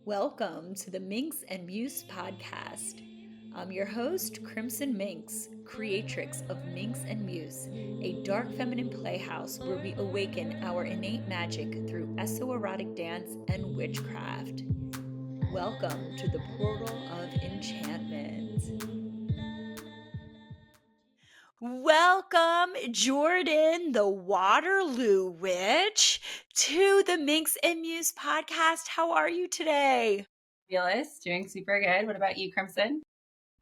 Welcome to the Minx and Muse podcast. I'm your host, Crimson Minx, creatrix of Minx and Muse, a dark feminine playhouse where we awaken our innate magic through esoerotic dance and witchcraft. Welcome to the portal of enchantment. Welcome, Jordyn, the Waterloo Witch, to the Minx and Muse podcast. How are you today? Fabulous, doing super good. What about you, Crimson?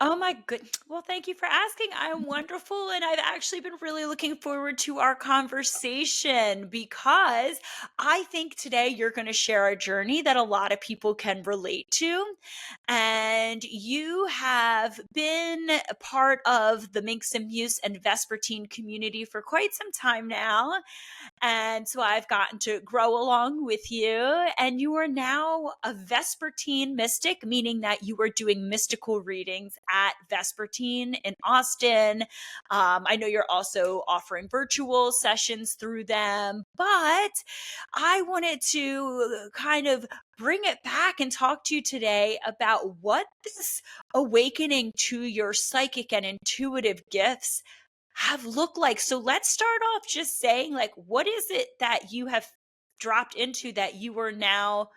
Oh my good. Well, thank you for asking. I'm wonderful, and I've actually been really looking forward to our conversation because I think today you're going to share a journey that a lot of people can relate to. And you have been a part of the Minx and Muse and Vespertine community for quite some time now. And so I've gotten to grow along with you. And you are now a Vespertine mystic, meaning that you are doing mystical readings at Vespertine in Austin. I know you're also offering virtual sessions through them, but I wanted to kind of bring it back and talk to you today about what this awakening to your psychic and intuitive gifts have looked like. So let's start off just saying, like, what is it that you have dropped into that you are now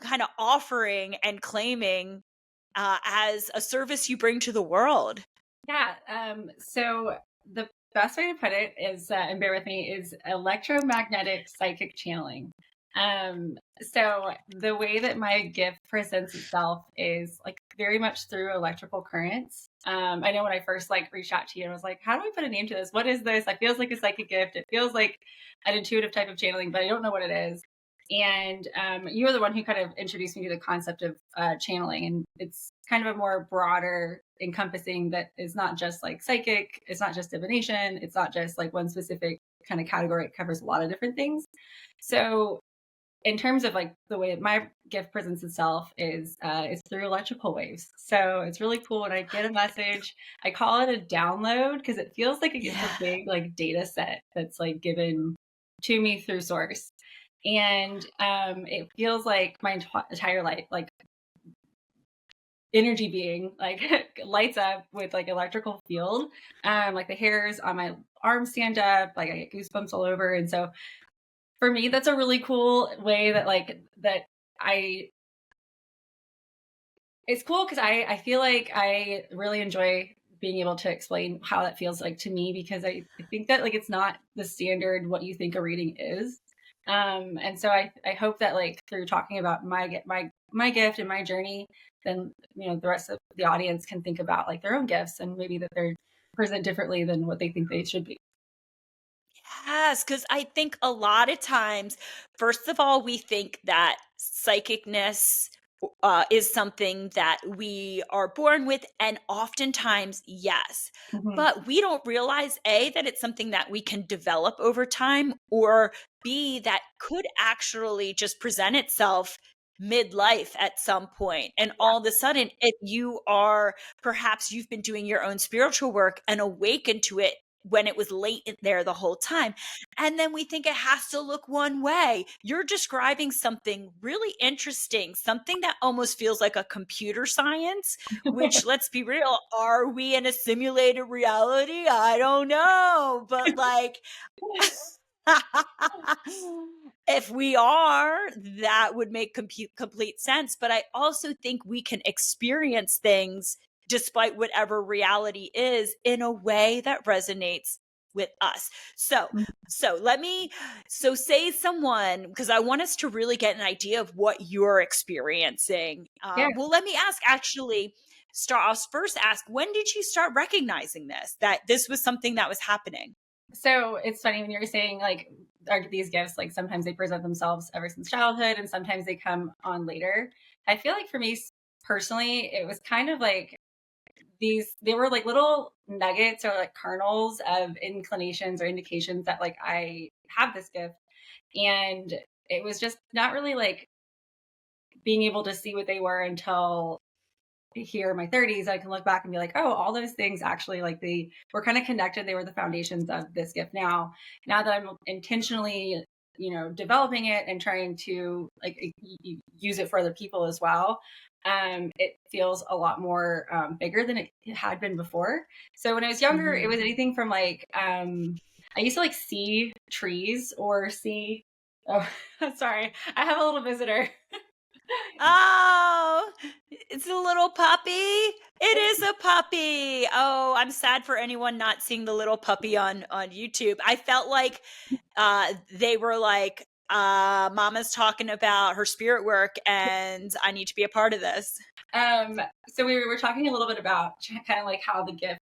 kind of offering and claiming as a service you bring to the world? Yeah, so the best way to put it is, and bear with me, is electromagnetic psychic channeling. So the way that my gift presents itself is like very much through electrical currents. I know when I first reached out to you, I was like, how do I put a name to this? What is this? It feels like a psychic gift. It feels like an intuitive type of channeling, but I don't know what it is. And you were the one who kind of introduced me to the concept of channeling, and it's kind of a more broader encompassing that is not just like psychic, it's not just divination, it's not just like one specific kind of category. It covers a lot of different things. So in terms of like the way my gift presents itself is through electrical waves. So it's really cool when I get a message. I call it a download because it feels like it's a big like data set that's like given to me through source. And it feels like my entire life, like energy being like lights up with like electrical field. Like the hairs on my arms stand up, like I get goosebumps all over. And so for me, that's a really cool way that it's cool because I feel like I really enjoy being able to explain how that feels like to me, because I think that like it's not the standard what you think a reading is. And so I hope that like through talking about my gift and my journey, then the rest of the audience can think about like their own gifts and maybe that they're present differently than what they think they should be. Yes, because I think a lot of times, first of all, we think that psychicness is something that we are born with, and oftentimes, yes. Mhm. But we don't realize, A, that it's something that we can develop over time, or B, that could actually just present itself midlife at some point. And all of a sudden, if you are perhaps you've been doing your own spiritual work and awakened to it when it was late in there the whole time. And then we think it has to look one way. You're describing something really interesting, something that almost feels like a computer science, which, let's be real, are we in a simulated reality? I don't know. But like, if we are, that would make complete sense. But I also think we can experience things despite whatever reality is in a way that resonates with us. So say someone, because I want us to really get an idea of what you're experiencing. Yeah. Well, let me ask actually. I'll first ask, when did you start recognizing that this was something that was happening? So it's funny when you're saying like, are these gifts like sometimes they present themselves ever since childhood and sometimes they come on later. I feel like for me personally, it was kind of like they were like little nuggets or like kernels of inclinations or indications that like I have this gift. And it was just not really like being able to see what they were until here in my 30s. I can look back and be like, oh, all those things actually like they were kind of connected. They were the foundations of this gift. Now that I'm intentionally developing it and trying to like use it for other people as well, it feels a lot more bigger than it had been before. So when I was younger, it Mhm. was anything from like I used to like see trees or see. Oh, sorry, I have a little visitor. Oh, it's a little puppy. It is a puppy. Oh, I'm sad for anyone not seeing the little puppy on YouTube. I felt like they were like, Mama's talking about her spirit work, and I need to be a part of this. Um, so we were talking a little bit about kind of like how the gift,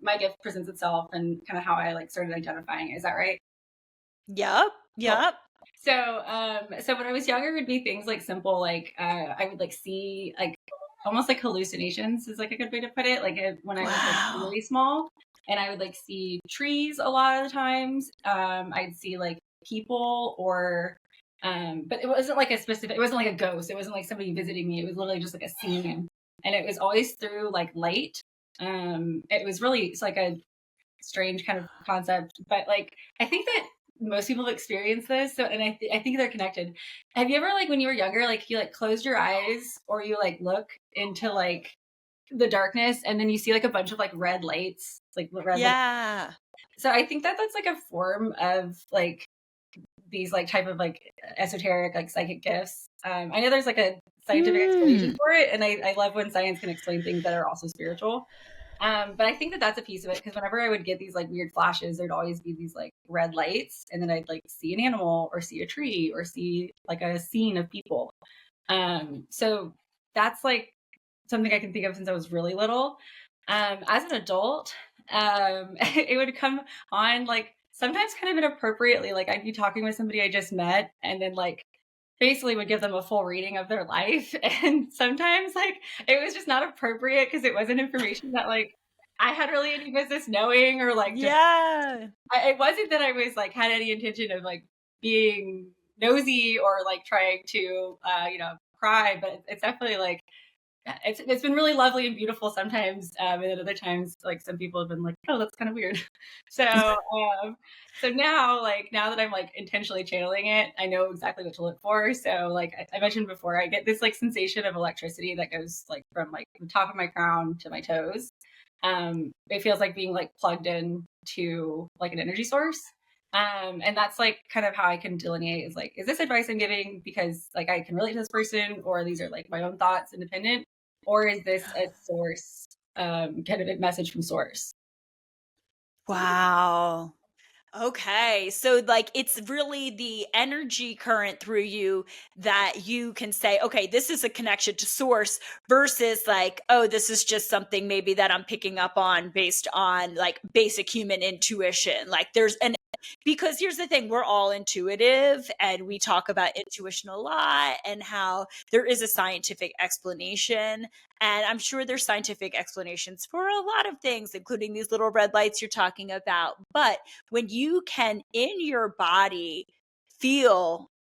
my gift presents itself, and kind of how I like started identifying it. Is that right? Yep. Cool. Yep. So when I was younger, it would be things like simple, like I would like see like almost like hallucinations is like a good way to put it. Like when I was like Wow. really small, and I would like see trees a lot of the times. I'd see like people or but it wasn't like a specific. It wasn't like a ghost. It wasn't like somebody visiting me. It was literally just like a scene, and it was always through like light. It was really it's like a strange kind of concept, but like I think that most people have experienced this. So, and I think they're connected. Have you ever like when you were younger, like you like closed your eyes or you like look into like the darkness and then you see like a bunch of like red lights, like red like. Yeah. So I think that that's like a form of like these like type of like esoteric like psychic gifts. I know there's like a scientific explanation Mm. for it, and I love when science can explain things that are also spiritual. But I think that that's a piece of it because whenever I would get these like weird flashes, there'd always be these like red lights, and then I'd like see an animal or see a tree or see like a scene of people. So that's like something I can think of since I was really little. As an adult, it would come on like sometimes kind of inappropriately. Like I'd be talking with somebody I just met, and then like basically would give them a full reading of their life. And sometimes like it was just not appropriate because it wasn't information that like I had really any business knowing or like just Yeah. it wasn't that I was like had any intention of like being nosy or like trying to pry, but it's definitely like it's been really lovely and beautiful sometimes, and then other times, like some people have been like, "Oh, that's kind of weird." So, so now, like now that I'm like intentionally channeling it, I know exactly what to look for. So, like I mentioned before, I get this like sensation of electricity that goes like from like the top of my crown to my toes. It feels like being like plugged in to like an energy source. And that's like kind of how I can delineate is like, is this advice I'm giving because like I can relate to this person, or these are like my own thoughts independent, or is this a source, kind of a message from source? So yeah. Wow. Okay. So, like, it's really the energy current through you that you can say, okay, this is a connection to source versus like, oh, this is just something maybe that I'm picking up on based on like basic human intuition. Like, there's an because here's the thing, we're all intuitive and we talk about intuition a lot and how there is a scientific explanation. And I'm sure there's scientific explanations for a lot of things, including these little red lights you're talking about. But when you can in your body feel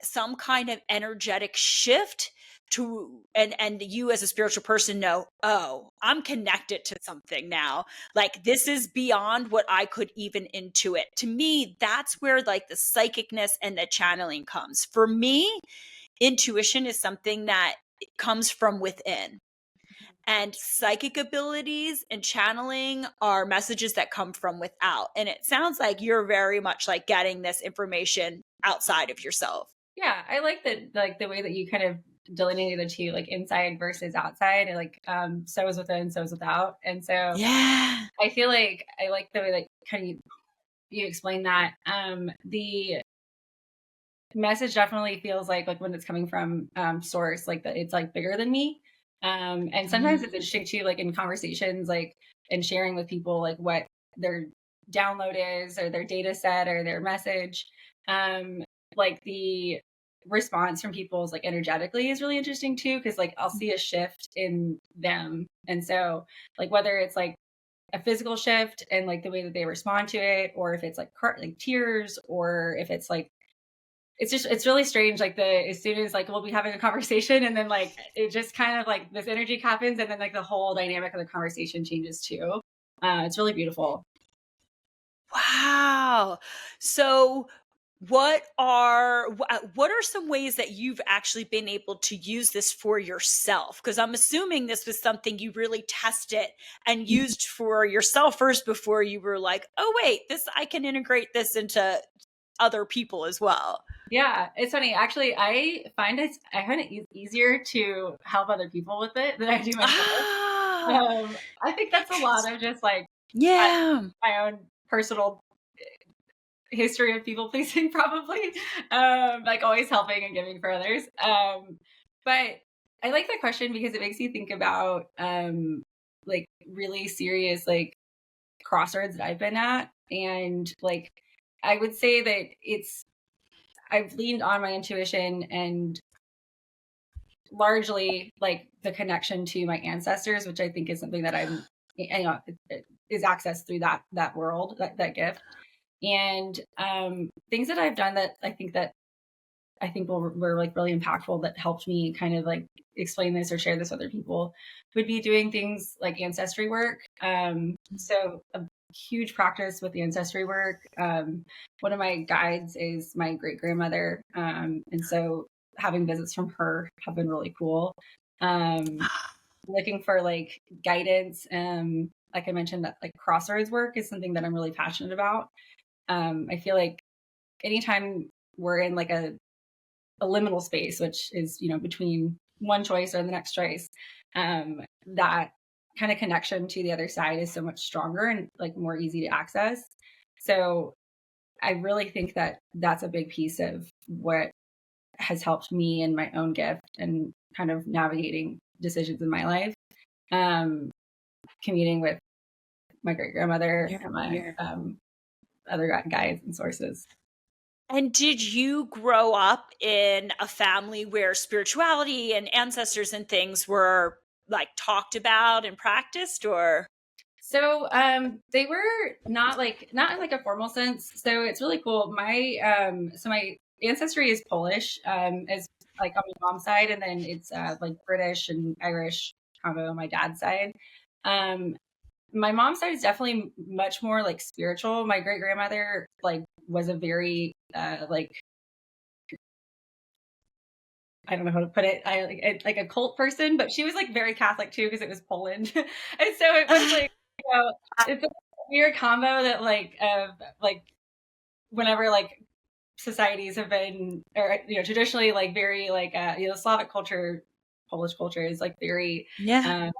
some kind of energetic shift to and you as a spiritual person know, oh, I'm connected to something now, like this is beyond what I could even intuit. To me, that's where like the psychicness and the channeling comes. For me, intuition is something that comes from within, and psychic abilities and channeling are messages that come from without. And it sounds like you're very much like getting this information outside of yourself. Yeah, I like that, like the way that you kind of delineated the two, like inside versus outside, and like so is within, so is without. And so Yeah. I feel like I like the way that kind of you explain that. The message definitely feels like when it's coming from source, like that it's like bigger than me. And sometimes it's Mm. interesting too, like in conversations, like and sharing with people like what their download is or their data set or their message. Um, like the response from people's like energetically is really interesting too, because like I'll see a shift in them. And so like whether it's like a physical shift and like the way that they respond to it, or if it's like like tears, or if it's like it's really strange. Like as soon as like we'll be having a conversation and then like it just kind of like this energy happens and then like the whole dynamic of the conversation changes too. It's really beautiful. Wow. So what are some ways that you've actually been able to use this for yourself? Because I'm assuming this was something you really tested and used for yourself first before you were like, oh wait, this I can integrate this into other people as well. Yeah, it's funny. Actually, I find it easier to help other people with it than I do myself. Ah, I think that's a lot of just like my, yeah. my own personal history of people pleasing, probably. Like always helping and giving for others. But I like that question because it makes you think about like really serious like crossroads that I've been at, and like I would say that I've leaned on my intuition and largely like the connection to my ancestors, which I think is something that it is accessed through that world, that gift. And things that I've done that I think were like really impactful that helped me kind of like explain this or share this with other people would be doing things like ancestry work. So a huge practice with the ancestry work. One of my guides is my great grandmother. And so having visits from her have been really cool. Um, Looking for like guidance. Like I mentioned, that like crossroads work is something that I'm really passionate about. I feel like anytime we're in like a liminal space, which is, you know, between one choice or the next choice, that kind of connection to the other side is so much stronger and like more easy to access. So I really think that that's a big piece of what has helped me in my own gift and kind of navigating decisions in my life. Um, Commuting with my great grandmother Yeah, and my yeah. other guides and sources. And did you grow up in a family where spirituality and ancestors and things were like talked about and practiced or? So they were not in like a formal sense. So it's really cool. My ancestry is Polish, as like on my mom's side, and then it's like British and Irish combo on my dad's side. Um my mom's side is definitely much more like spiritual. My great grandmother like was a very like I don't know how to put it. Like a cult person, but she was like very Catholic too because it was Poland, and so it was like, you know, it's a weird combo that like whenever like societies have been, or you know, traditionally like very like you know, Slavic culture, Polish culture is like very Yeah, um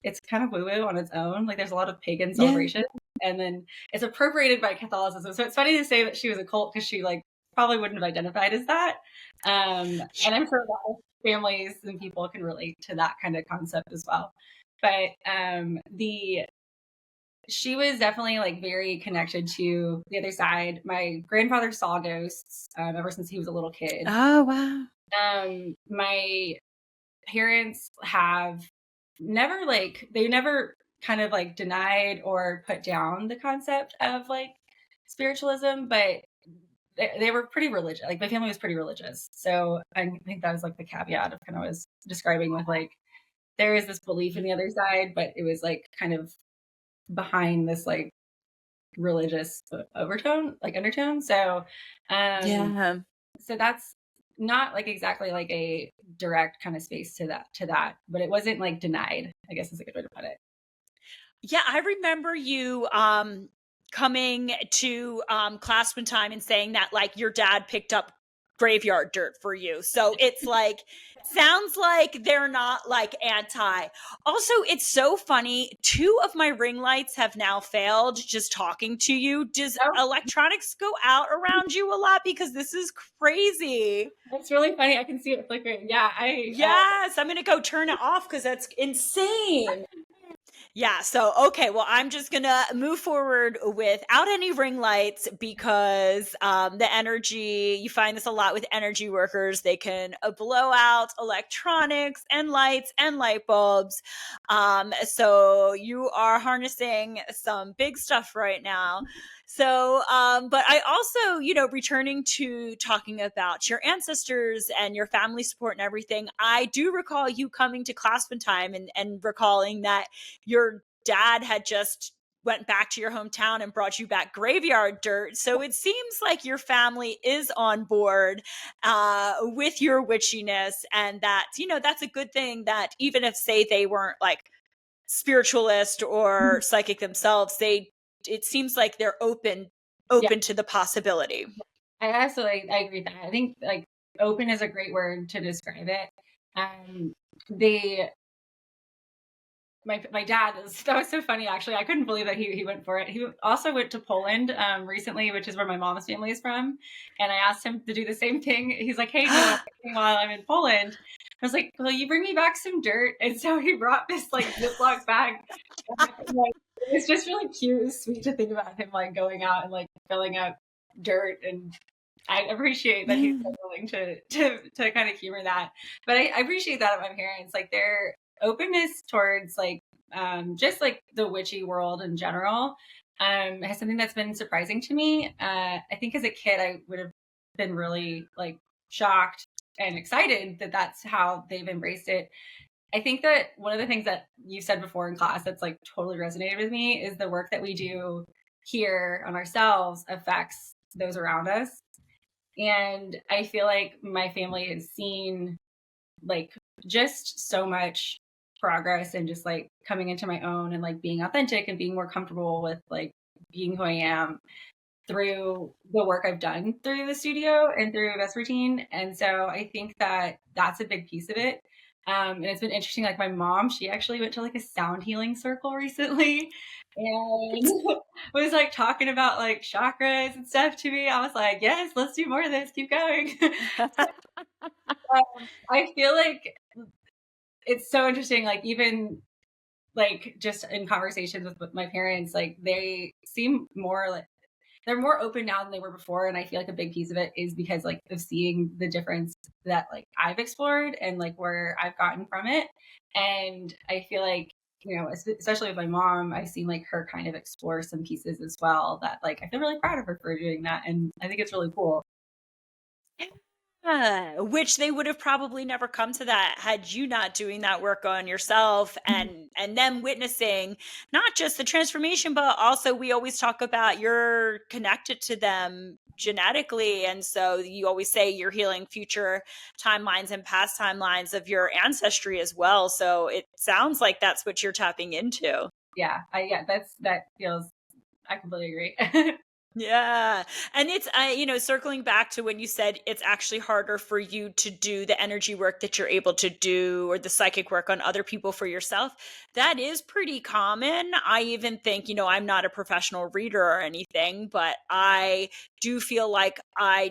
it's kind of woo woo on its own. Like there's a lot of pagan yeah. celebration, and then it's appropriated by Catholicism. So it's funny to say that she was a cult because she like probably wouldn't have identified as that. And I'm sure a lot of families and people can relate to that kind of concept as well. But the she was definitely like very connected to the other side. My grandfather saw ghosts ever since he was a little kid. Oh, wow. My parents have they never kind of like denied or put down the concept of like spiritualism, but they were pretty religious. Like my family was pretty religious. So I think that was like the caveat of kind of what I was describing with like there is this belief in the other side, but it was like kind of behind this like religious overtone, like undertone. Um Yeah. so that's not like exactly like a direct kind of space to that, but it wasn't like denied, I guess is a good way to put it. Yeah, I remember you coming to class one time and saying that like your dad picked up graveyard dirt for you. So it's like sounds like they're not like anti. Also, it's so funny. Two of my ring lights have now failed just talking to you. Does Oh, electronics go out around you a lot because this is crazy? that's really funny. I can see it flickering. Yeah, I Yes, I'm going to go turn it off cuz that's insane. Yeah, so okay, well, I'm just gonna move forward without any ring lights because the energy, you find this a lot with energy workers. They can blow out electronics and lights and light bulbs. So you are harnessing some big stuff right now. So, but I also, you know, returning to talking about your ancestors and your family support and everything, I do recall you coming to class one time and recalling that your dad had just went back to your hometown and brought you back graveyard dirt. So it seems like your family is on board with your witchiness, and that, that's a good thing, that even if, say, they weren't like spiritualist or psychic themselves, it seems like they're Yeah, open to the possibility. I agree with that. I think like open is a great word to describe it. They my dad is that was so funny actually. I couldn't believe that he went for it. He also went to Poland recently, which is where my mom's family is from. And I asked him to do the same thing. He's like, "Hey, do you want to while I'm in Poland?" I was like, "Will you bring me back some dirt?" And so he brought this like Ziploc bag. And, like, it was just really cute and sweet to think about him like going out and like filling up dirt. And I appreciate that he's so willing to kind of humor that. But I appreciate that of my parents, like their openness towards like just like the witchy world in general has something that's been surprising to me. I think as a kid I would have been really like shocked and excited that that's how they've embraced it. I think that one of the things that you said before in class that's like totally resonated with me is the work that we do here on ourselves affects those around us. And I feel like my family has seen like just so much progress and just like coming into my own and like being authentic and being more comfortable with like being who I am through the work I've done through the studio and through Vespertine. And so I think that that's a big piece of it. And it's been interesting. Like my mom, she actually went to like a sound healing circle recently and was like talking about like chakras and stuff to me. I was like, yes, let's do more of this. Keep going. I feel like it's so interesting. Like even like just in conversations with my parents, like they seem more like they're more open now than they were before. And I feel like a big piece of it is because like of seeing the difference that like I've explored and like where I've gotten from it. And I feel like, especially with my mom, I've seen like her kind of explore some pieces as well that like I feel really proud of her for doing that. And I think it's really cool. Which they would have probably never come to that had you not doing that work on yourself, and them witnessing not just the transformation, but also, we always talk about, you're connected to them genetically, and so you always say you're healing future timelines and past timelines of your ancestry as well. So it sounds like that's what you're tapping into. Yeah, that feels, I completely agree. Yeah. And it's, circling back to when you said it's actually harder for you to do the energy work that you're able to do, or the psychic work on other people for yourself. That is pretty common. I even think, I'm not a professional reader or anything, but I do feel like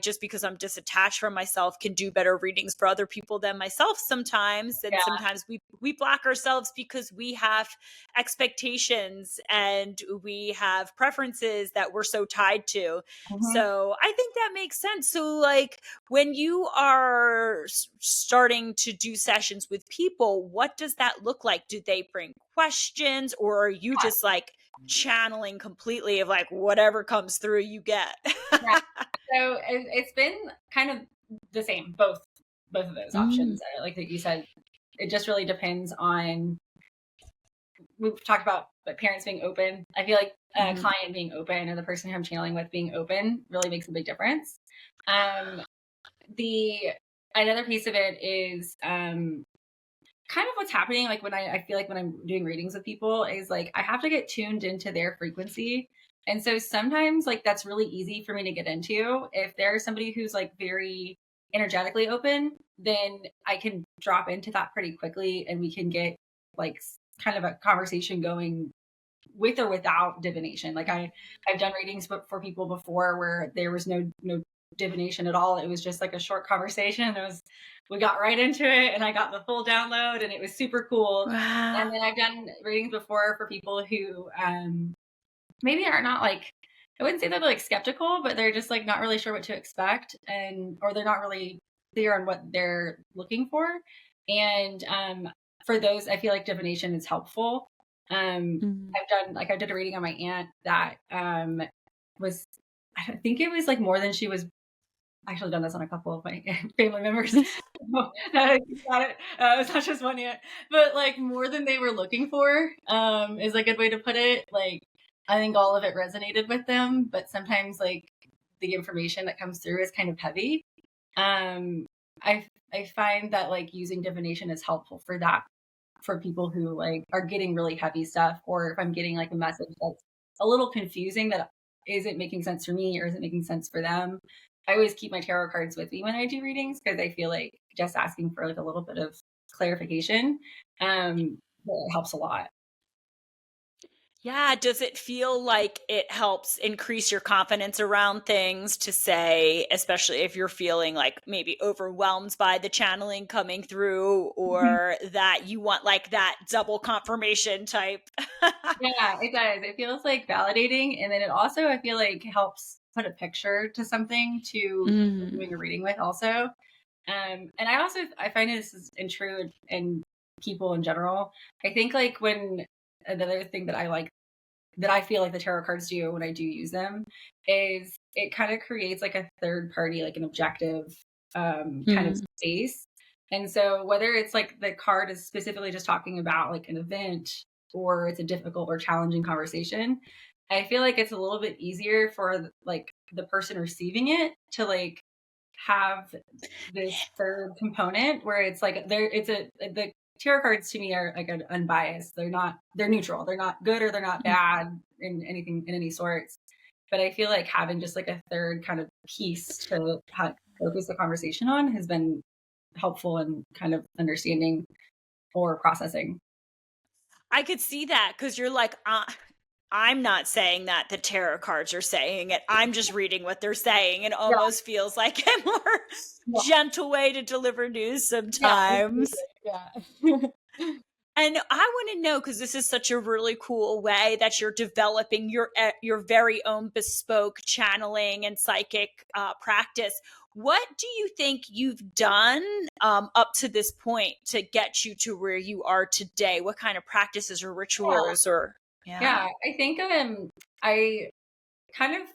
just because I'm disattached from myself, can do better readings for other people than myself sometimes. And Yeah. sometimes we block ourselves because we have expectations and we have preferences that we're so tied to. Mhm. So I think that makes sense. So, like, when you are starting to do sessions with people, what does that look like? Do they bring questions, or are you just like channeling completely of like whatever comes through you get? Yeah. So it's been kind of the same, both of those Mm, options. Like that you said, it just really depends on. We've talked about parents being open. I feel like a mhm. client being open or the person who I'm channeling with being open really makes a big difference. Um, the Another piece of it is kind of what's happening. Like when I feel like when I'm doing readings with people is like I have to get tuned into their frequency. And so sometimes like that's really easy for me to get into. If there's somebody who's like very energetically open, then I can drop into that pretty quickly and we can get like kind of a conversation going with or without divination. Like I've done readings for people before where there was no divination at all. It was just like a short conversation. We got right into it and I got the full download and it was super cool. And Wow. then I've done readings before for people who maybe are not like, I wouldn't say they're like skeptical, but they're just like not really sure what to expect, and or they're not really clear on what they're looking for. And for those, I feel like divination is helpful. Mm. I did a reading on my aunt that was, I think it was like more than she was. I actually done this on a couple of my family members. Now that I think about it, it's not just one yet, but like more than they were looking for is a good way to put it. Like I think all of it resonated with them, but sometimes like the information that comes through is kind of heavy. Um, I find that like using divination is helpful for that, for people who like are getting really heavy stuff, or if I'm getting like a message that's a little confusing that isn't making sense for me or isn't making sense for them. I always keep my tarot cards with me when I do readings because I feel like just asking for like a little bit of clarification really helps a lot. Yeah, does it feel like it helps increase your confidence around things to say, especially if you're feeling like maybe overwhelmed by the channeling coming through, or that you want like that double confirmation type? Yeah, it does. It feels like validating, and then it also I feel like helps put a picture to something to Mhm. doing a reading with also. And I also I find this is in true in people in general. I think like when another thing that I like that I feel like the tarot cards do when I do use them is it kind of creates like a third party, like an objective kind of Mm. space. And so whether it's like the card is specifically just talking about like an event or it's a difficult or challenging conversation, I feel like it's a little bit easier for like the person receiving it to like have this third component where it's like there it's a the tarot cards to me are like an unbiased. They're neutral. They're not good or they're not Mm. bad in anything in any sorts. But I feel like having just like a third kind of piece to focus the conversation on has been helpful in kind of understanding or processing. I could see that because you're like, I'm not saying that the tarot cards are saying it. I'm just reading what they're saying. It Yeah, almost feels like a more yeah, gentle way to deliver news yeah, sometimes. absolutely, yeah. And I want to know, because this is such a really cool way that you're developing your very own bespoke channeling and psychic practice. What do you think you've done up to this point to get you to where you are today? What kind of practices or rituals or yeah? Yeah, I think I kind of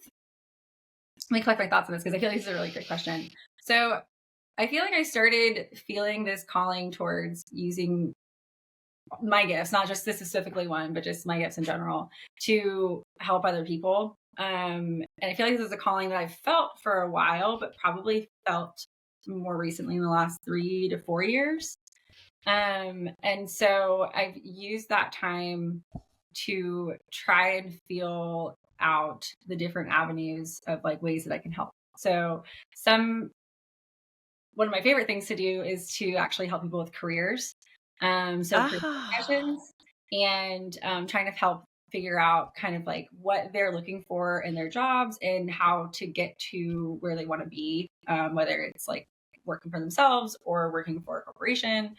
let me collect my thoughts on this because I feel like this is a really great question. So I feel like I started feeling this calling towards using my gifts, not just this specifically one, but just my gifts in general, to help other people. And I feel like this is a calling that I've felt for a while, but probably felt more recently in the last 3 to 4 years. And so I've used that time to try and feel out the different avenues of like ways that I can help. So some one of my favorite things to do is to actually help people with careers. So career Ah. sessions and trying to help figure out kind of like what they're looking for in their jobs and how to get to where they want to be, whether it's like working for themselves or working for a corporation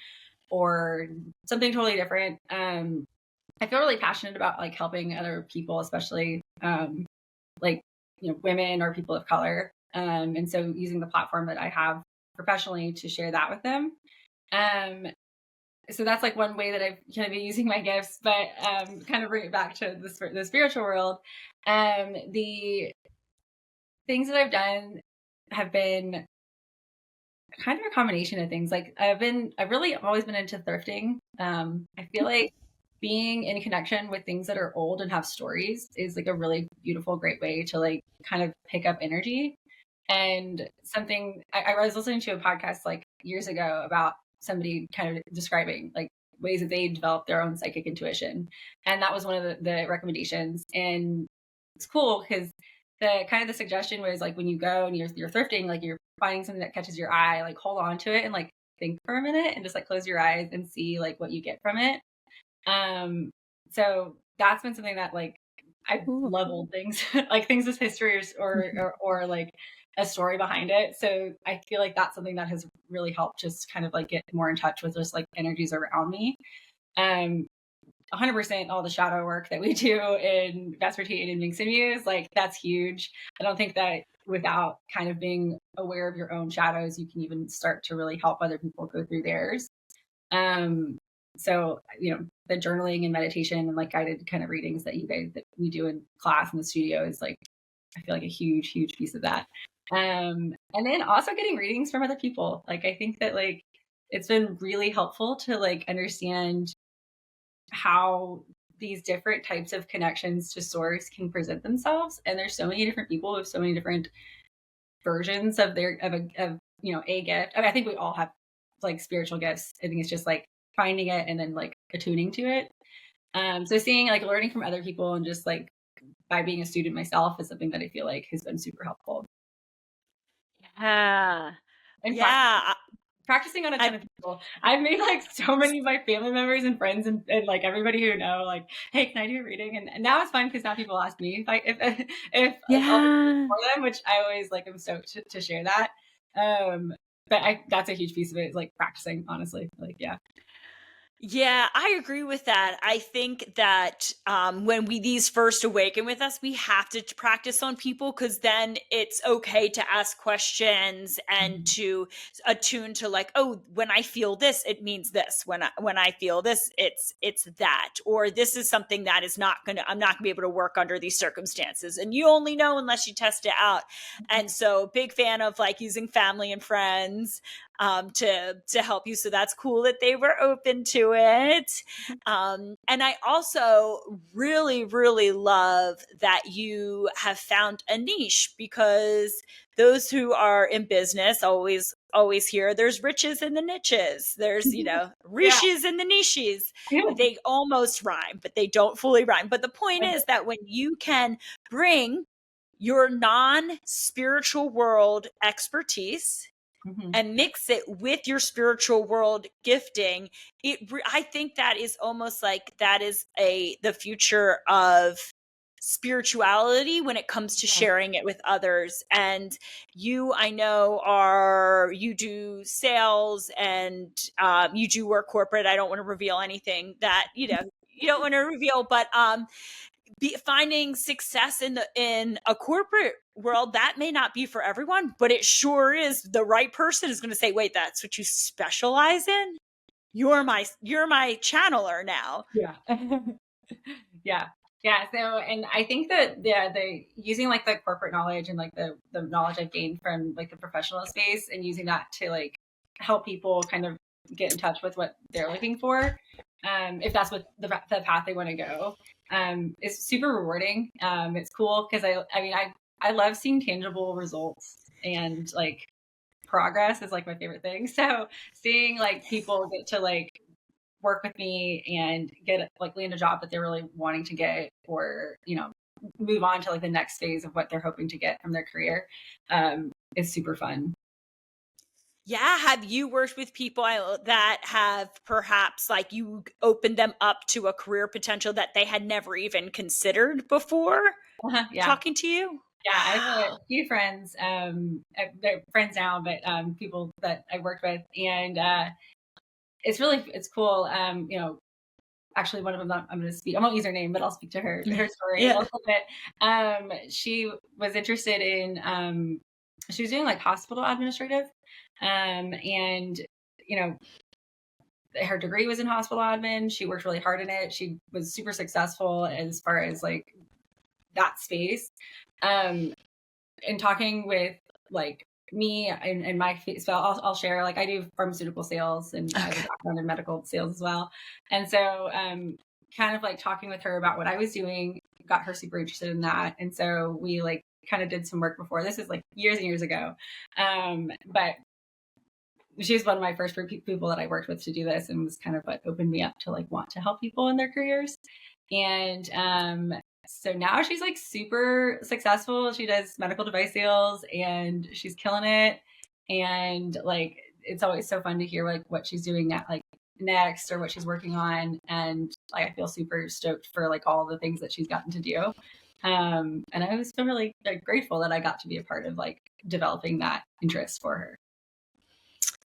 or something totally different. I feel really passionate about like helping other people, especially like women or people of color. And so using the platform that I have professionally to share that with them. Um, so that's like one way that I've kind of been using my gifts, but kind of bring it back to the spiritual world. The things that I've done have been kind of a combination of things. Like I've really always been into thrifting. I feel like being in connection with things that are old and have stories is like a really beautiful, great way to like kind of pick up energy. And something I was listening to a podcast like years ago about somebody kind of describing like ways that they develop their own psychic intuition. And that was one of the recommendations. And it's cool because the kind of the suggestion was like when you go and you're thrifting, like you're finding something that catches your eye, like hold on to it and like think for a minute and just like close your eyes and see like what you get from it. Um, so that's been something that like I Ooh. love old things, like things with history Mhm. or like a story behind it. So I feel like that's something that has really helped just kind of like get more in touch with just like energies around me. Um, 100% all the shadow work that we do in Vespertine and Minx and Muse, like that's huge. I don't think that without kind of being aware of your own shadows, you can even start to really help other people go through theirs. Um, so the journaling and meditation and like guided kind of readings that you guys that we do in class in the studio is like I feel like a huge, huge piece of that. And then also getting readings from other people. Like I think that like it's been really helpful to like understand how these different types of connections to source can present themselves. And there's so many different people with so many different versions of a gift. I mean, I think we all have like spiritual gifts. I think it's just like finding it and then like attuning to it. So seeing like learning from other people and just like by being a student myself is something that I feel like has been super helpful. Yeah. And Yeah. practicing on a ton I, of people. I've made like so many of my family members and friends and like everybody who know, like, hey, can I do a reading? And now it's fun because now people ask me if I'll do it yeah. for them, which I always like am stoked to share that. Um, but that's a huge piece of it is like practicing, honestly. Like, yeah. Yeah, I agree with that. I think that when these first awaken with us, we have to practice on people because then it's okay to ask questions and Mhm. to attune to like, oh, when I feel this, it means this. When I feel this, it's that. Or this is something that is not gonna I'm not gonna be able to work under these circumstances. And you only know unless you test it out. And so, big fan of like using family and friends to help you. So that's cool that they were open to it. And I also really, really love that you have found a niche because those who are in business always hear there's riches in the niches. There's, Yeah. riches in the niches. Yeah. They almost rhyme, but they don't fully rhyme. But the point is that when you can bring your non spiritual world expertise Mhm. and mix it with your spiritual world gifting, I think that is almost like that is the future of spirituality when it comes to Yeah. sharing it with others. And I know, you do sales and you do work corporate. I don't want to reveal anything that you don't want to reveal, but finding success in a corporate world, that may not be for everyone, but it sure is. The right person is going to say, wait, that's what you specialize in. You're my channeler now. Yeah. Yeah. Yeah. So, and I think that the using like the corporate knowledge and like the knowledge I've gained from like the professional space and using that to like help people kind of get in touch with what they're looking for, if that's what the path they want to go, is super rewarding. It's cool because I mean, I love seeing tangible results and like progress is like my favorite thing. So seeing like people get to like work with me and get like land a job that they're really wanting to get or move on to like the next phase of what they're hoping to get from their career is super fun. Yeah, have you worked with people that have perhaps like you opened them up to a career potential that they had never even considered before Yeah. talking to you? Yeah, I have Wow. a few friends, they're friends now, but people that I worked with, and it's cool. Actually, one of them I'm going to speak. I won't use her name, but I'll speak to her story a Yeah. little bit. She was interested in. She was doing like hospital administrative, and you know her degree was in hospital admin. She worked really hard in it. She was super successful as far as like that space. Um, and talking with like me and my so I'll share like I do pharmaceutical sales and I have a Okay. background in medical sales as well. And so kind of like talking with her about what I was doing got her super interested in that. And so we like kind of did some work before. This is like years and years ago. But she was one of my first people that I worked with to do this and was kind of what opened me up to like want to help people in their careers. And so now she's like super successful. She does medical device sales and she's killing it. And like it's always so fun to hear like what she's doing now, like next or what she's working on. And like I feel super stoked for like all the things that she's gotten to do. And I was feel really like, grateful that I got to be a part of like developing that interest for her.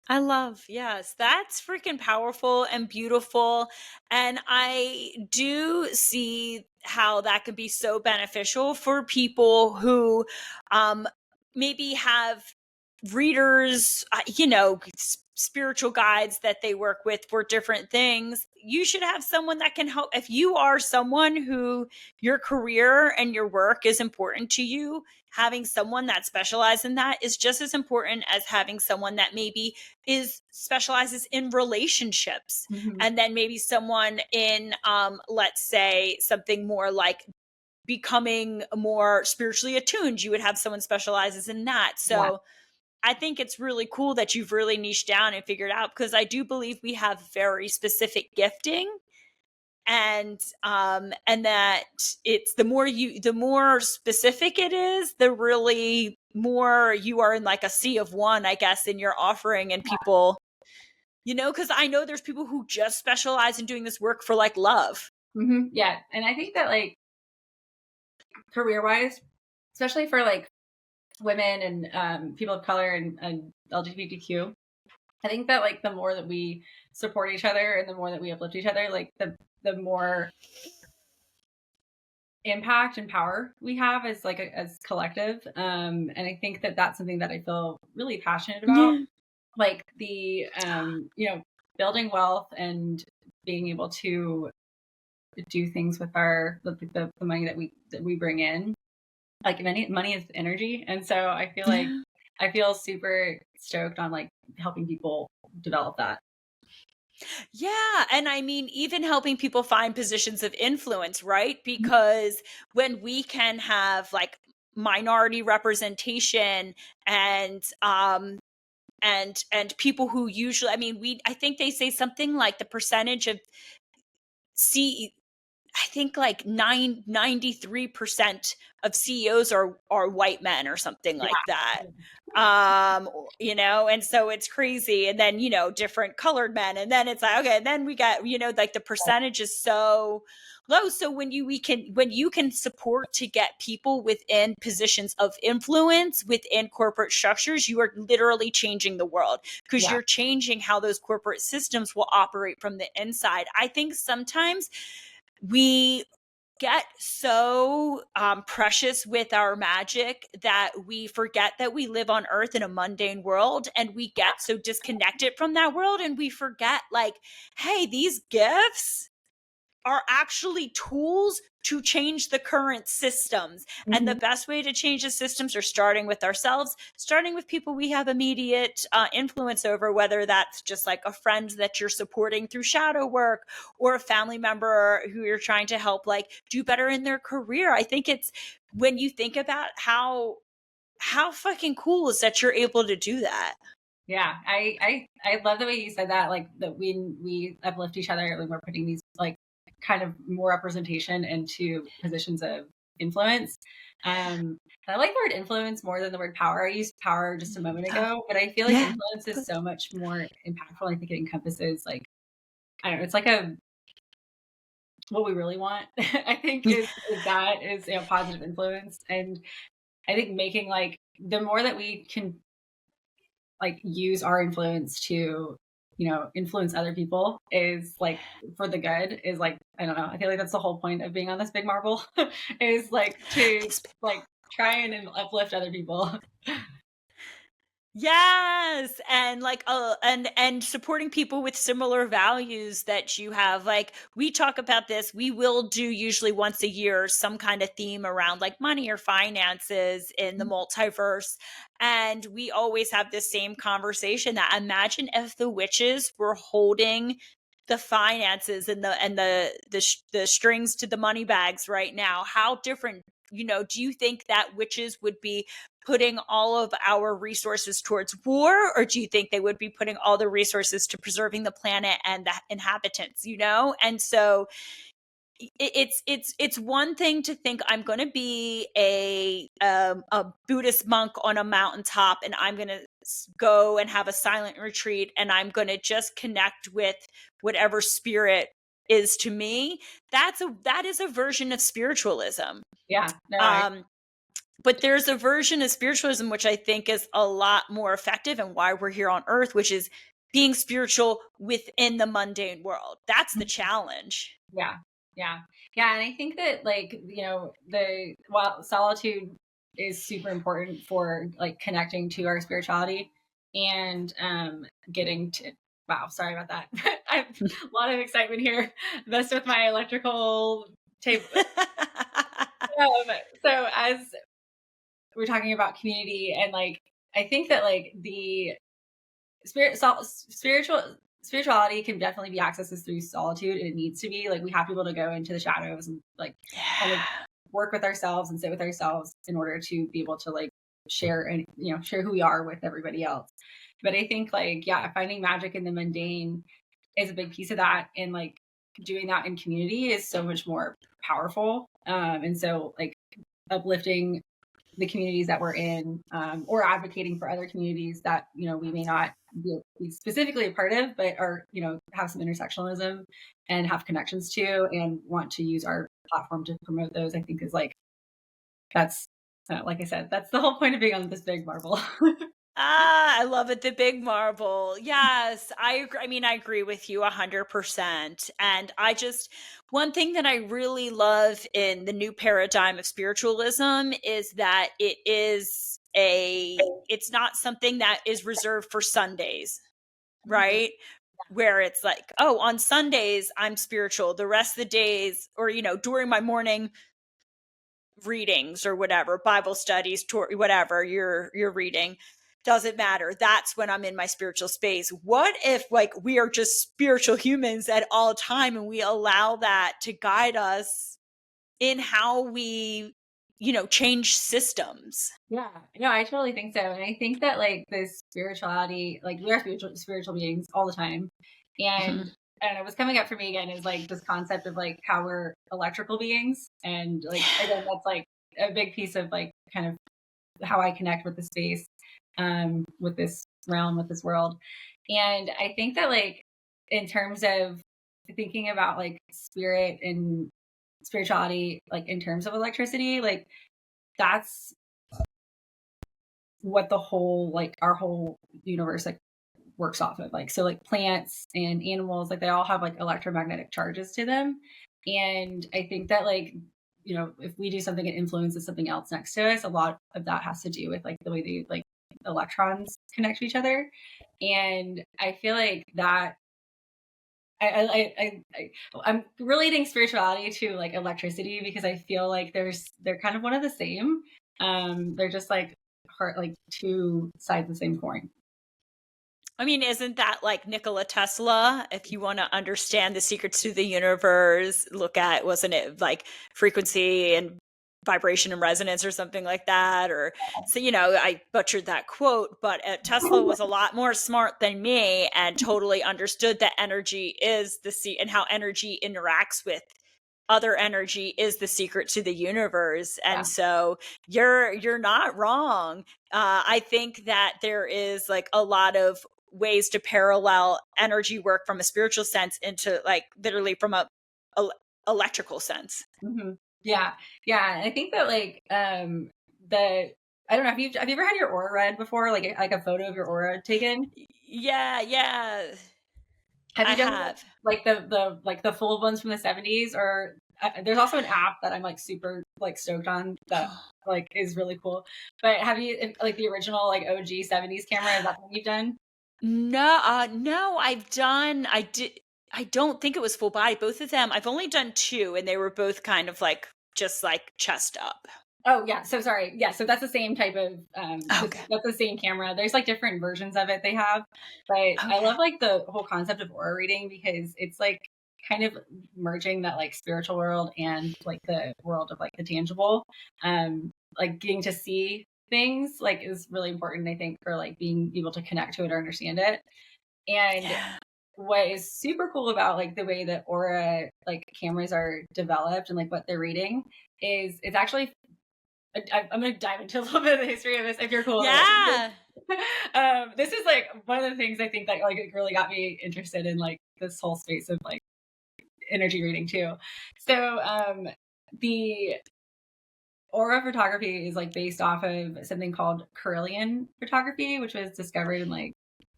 I love, yes, that's freaking powerful and beautiful. And I do see how that could be so beneficial for people who um, maybe have readers, spiritual guides that they work with for different things. You should have someone that can help. If you are someone who your career and your work is important to you, having someone that specializes in that is just as important as having someone that maybe is specializes in relationships. Mhm. And then maybe someone in let's say something more like becoming more spiritually attuned, you would have someone specializes in that. Yeah. So I think it's really cool that you've really niched down and figured out, because I do believe we have very specific gifting, and that it's the more specific it is, the really more you are in like a sea of one, I guess, in your offering. And people, because I know there's people who just specialize in doing this work for like love. Yeah. And I think that like career wise, especially for like women and people of color and LGBTQ, I think that like the more that we support each other and the more that we uplift each other, like the more impact and power we have as like as collective. And I think that that's something that I feel really passionate about, Yeah. like the building wealth and being able to do things with our the money that we bring in. Like money is energy, and so I feel like Yeah. I feel super stoked on like helping people develop that. Yeah. And I mean, even helping people find positions of influence, right? Because when we can have like minority representation and people who usually, I mean, I think they say something like the percentage of C I think like 93% of CEOs are white men or something like that. Yeah. And so it's crazy. And then, different colored men. And then it's like, okay, and then we got, like the percentage is so low. So when you can support to get people within positions of influence within corporate structures, you are literally changing the world, because Yeah. you're changing how those corporate systems will operate from the inside. I think sometimes we get so precious with our magic that we forget that we live on earth in a mundane world, and we get so disconnected from that world, and we forget, like, hey, these gifts are actually tools to change the current systems. And the Mhm. best way to change the systems are starting with ourselves, starting with people we have immediate influence over, whether that's just like a friend that you're supporting through shadow work, or a family member who you're trying to help like do better in their career. I think it's when you think about how fucking cool is that you're able to do that. Yeah, I love the way you said that. Like that we uplift each other when we're putting these like kind of more representation into positions of influence. Um, I like the word influence more than the word power. I used power just a moment Oh, ago, but I feel like yeah. influence is Good. so much more impactful. I think it encompasses like I don't know. It's like a what we really want. I think is that is positive influence, and I think making like the more that we can like use our influence to influence other people is like for the good is like I don't know, I feel like that's the whole point of being on this big marble is like to This like try and uplift other people. Yes, and like and supporting people with similar values that you have. Like we talk about this, we will do usually once a year some kind of theme around like money or finances in the multiverse. And we always have this same conversation that imagine if the witches were holding the finances and the strings to the money bags right now. How different, do you think that witches would be putting all of our resources towards war, or do you think they would be putting all the resources to preserving the planet and the inhabitants? And so it's one thing to think I'm going to be a Buddhist monk on a mountaintop, and I'm going to go and have a silent retreat, and I'm going to just connect with whatever spirit is to me. That is a version of spiritualism. Yeah, no, I um but there's a version of spiritualism which I think is a lot more effective, and why we're here on earth, which is being spiritual within the mundane world. That's the challenge. yeah, yeah, yeah, and I think that like the while solitude is super important for like connecting to our spirituality. and getting to, wow, sorry about that. I have a lot of excitement here. Messed with my electrical tape. So as we're talking about community, and like I think that like the spirituality can definitely be accessed through solitude. It needs to be like we have people to go into the shadows and like kind of Yeah. work with ourselves and sit with ourselves in order to be able to like share and share who we are with everybody else. But I think like yeah, finding magic in the mundane is a big piece of that, and like doing that in community is so much more powerful. And so like uplifting the communities that we're in, or advocating for other communities that we may not be specifically a part of, but are have some intersectionalism and have connections to, and want to use our platform to promote those. I think is like that's like I said, that's the whole point of being on this big marble. Ah, I love it. The big marble. Yes, I agree. I mean, I agree with you 100%. And one thing that I really love in the new paradigm of spiritualism is that it's not something that is reserved for Sundays, right? Where it's like, oh, on Sundays, I'm spiritual. The rest of the days, or, during my morning readings or whatever, Bible studies, whatever you're reading, doesn't matter. That's when I'm in my spiritual space. What if like we are just spiritual humans at all time and we allow that to guide us in how we, change systems? Yeah, no, I totally think so. And I think that like this spirituality, like we are spiritual beings all the time. And and it was coming up for me again is like this concept of like how we're electrical beings. And like again, that's like a big piece of like kind of how I connect with the space, with this realm, with this world. And I think that like in terms of thinking about like spirit and spirituality, like in terms of electricity, like that's what the whole like our whole universe like works off of. Like so like plants and animals, like they all have like electromagnetic charges to them. And I think that like if we do something that influences something else next to us, a lot of that has to do with like the way they like electrons connect to each other. And I feel like that I'm relating spirituality to like electricity because I feel like they're kind of one of the same. They're just like heart like two sides of the same coin. I mean, isn't that like Nikola Tesla? If you want to understand the secrets to the universe, look at, wasn't it like frequency and vibration and resonance or something like that? Or so, I butchered that quote, but Tesla was a lot more smart than me and totally understood that energy is and how energy interacts with other energy is the secret to the universe. Yeah. And so you're not wrong. I think that there is like a lot of ways to parallel energy work from a spiritual sense into like literally from a electrical sense. Yeah, yeah. And I think that like the I don't know, have you ever had your aura read before, like like a photo of your aura taken? Yeah, yeah, Have I you done have. like the full ones from the 70s? Or there's also an app that I'm like super like stoked on that like is really cool. But have you like the original like OG 70s camera? Is that what you've done? No, no, I don't think it was full body. Both of them, I've only done two, and they were both kind of like just like chest up. Oh yeah, so sorry. Yeah, so that's the same type of Okay. that's the same camera. There's like different versions of it they have. But I Okay. love like the whole concept of aura reading because it's like kind of merging that like spiritual world and like the world of like the tangible. Like getting to see things like is really important, I think, for like being able to connect to it or understand it. And Yeah. what is super cool about like the way that aura like cameras are developed and like what they're reading is it's actually I'm going to dive into a little bit of the history of this if you're cool with Yeah. it. This is like one of the things I think that like really got me interested in like this whole space of like energy reading too. So the aura photography is like based off of something called Carillion photography, which was discovered in like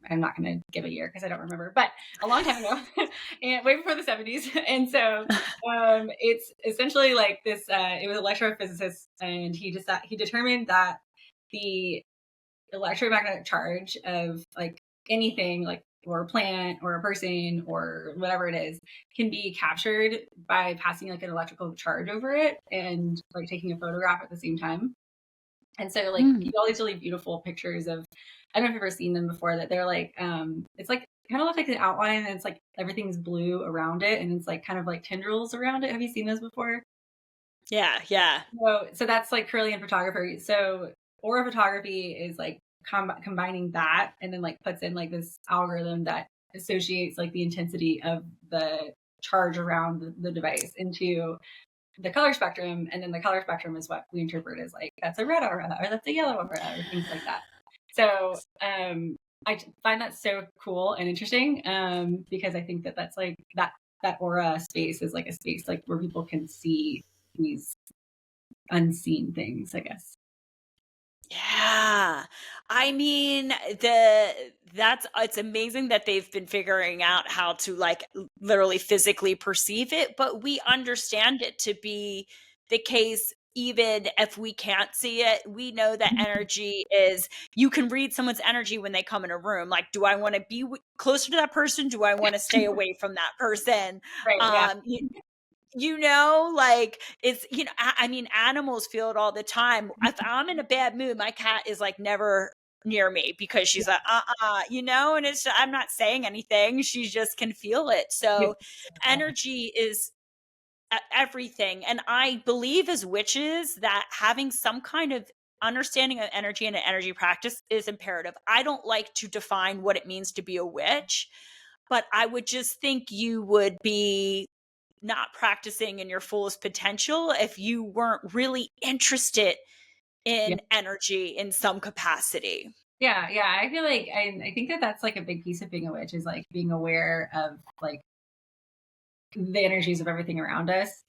I'm not going to give a year because I don't remember, but a long time ago, and way before the 70s. And so it's essentially like this. It was an electrophysicist, and he determined that the electromagnetic charge of like anything, like or a plant or a person or whatever it is, can be captured by passing like an electrical charge over it and like taking a photograph at the same time. And so like you Mm. get all these really beautiful pictures of, I don't know if you've ever seen them before, that they're like it's like kind of looks like an outline, and it's like everything's blue around it, and it's like kind of like tendrils around it. Have you seen those before? Yeah, yeah. So that's like Kirlian photography. So aura photography is like combining that, and then like puts in like this algorithm that associates like the intensity of the charge around the device into the color spectrum, and then the color spectrum is what we interpret as like that's a red aura or that's a yellow aura or things like that. So I find that so cool and interesting, because I think that that's like that aura space is like a space like where people can see these unseen things, I guess. Yeah. I mean, the that's it's amazing that they've been figuring out how to like literally physically perceive it, but we understand it to be the case even if we can't see it. We know that energy is you can read someone's energy when they come in a room. Like, do I want to be closer to that person? Do I want to stay away from that person? Right. Yeah. Um, like it's I mean, animals feel it all the time. If I'm in a bad mood, my cat is like never near me because she's like and it's I'm not saying anything, she just can feel it. Yeah. So energy is everything, and I believe as witches that having some kind of understanding of energy and an energy practice is imperative. I don't like to define what it means to be a witch, but I would just think you would be not practicing in your fullest potential if you weren't really interested Yeah. in energy in some capacity. Yeah. Yeah. I feel like I think that that's like a big piece of being a witch is like being aware of like the energies of everything around us.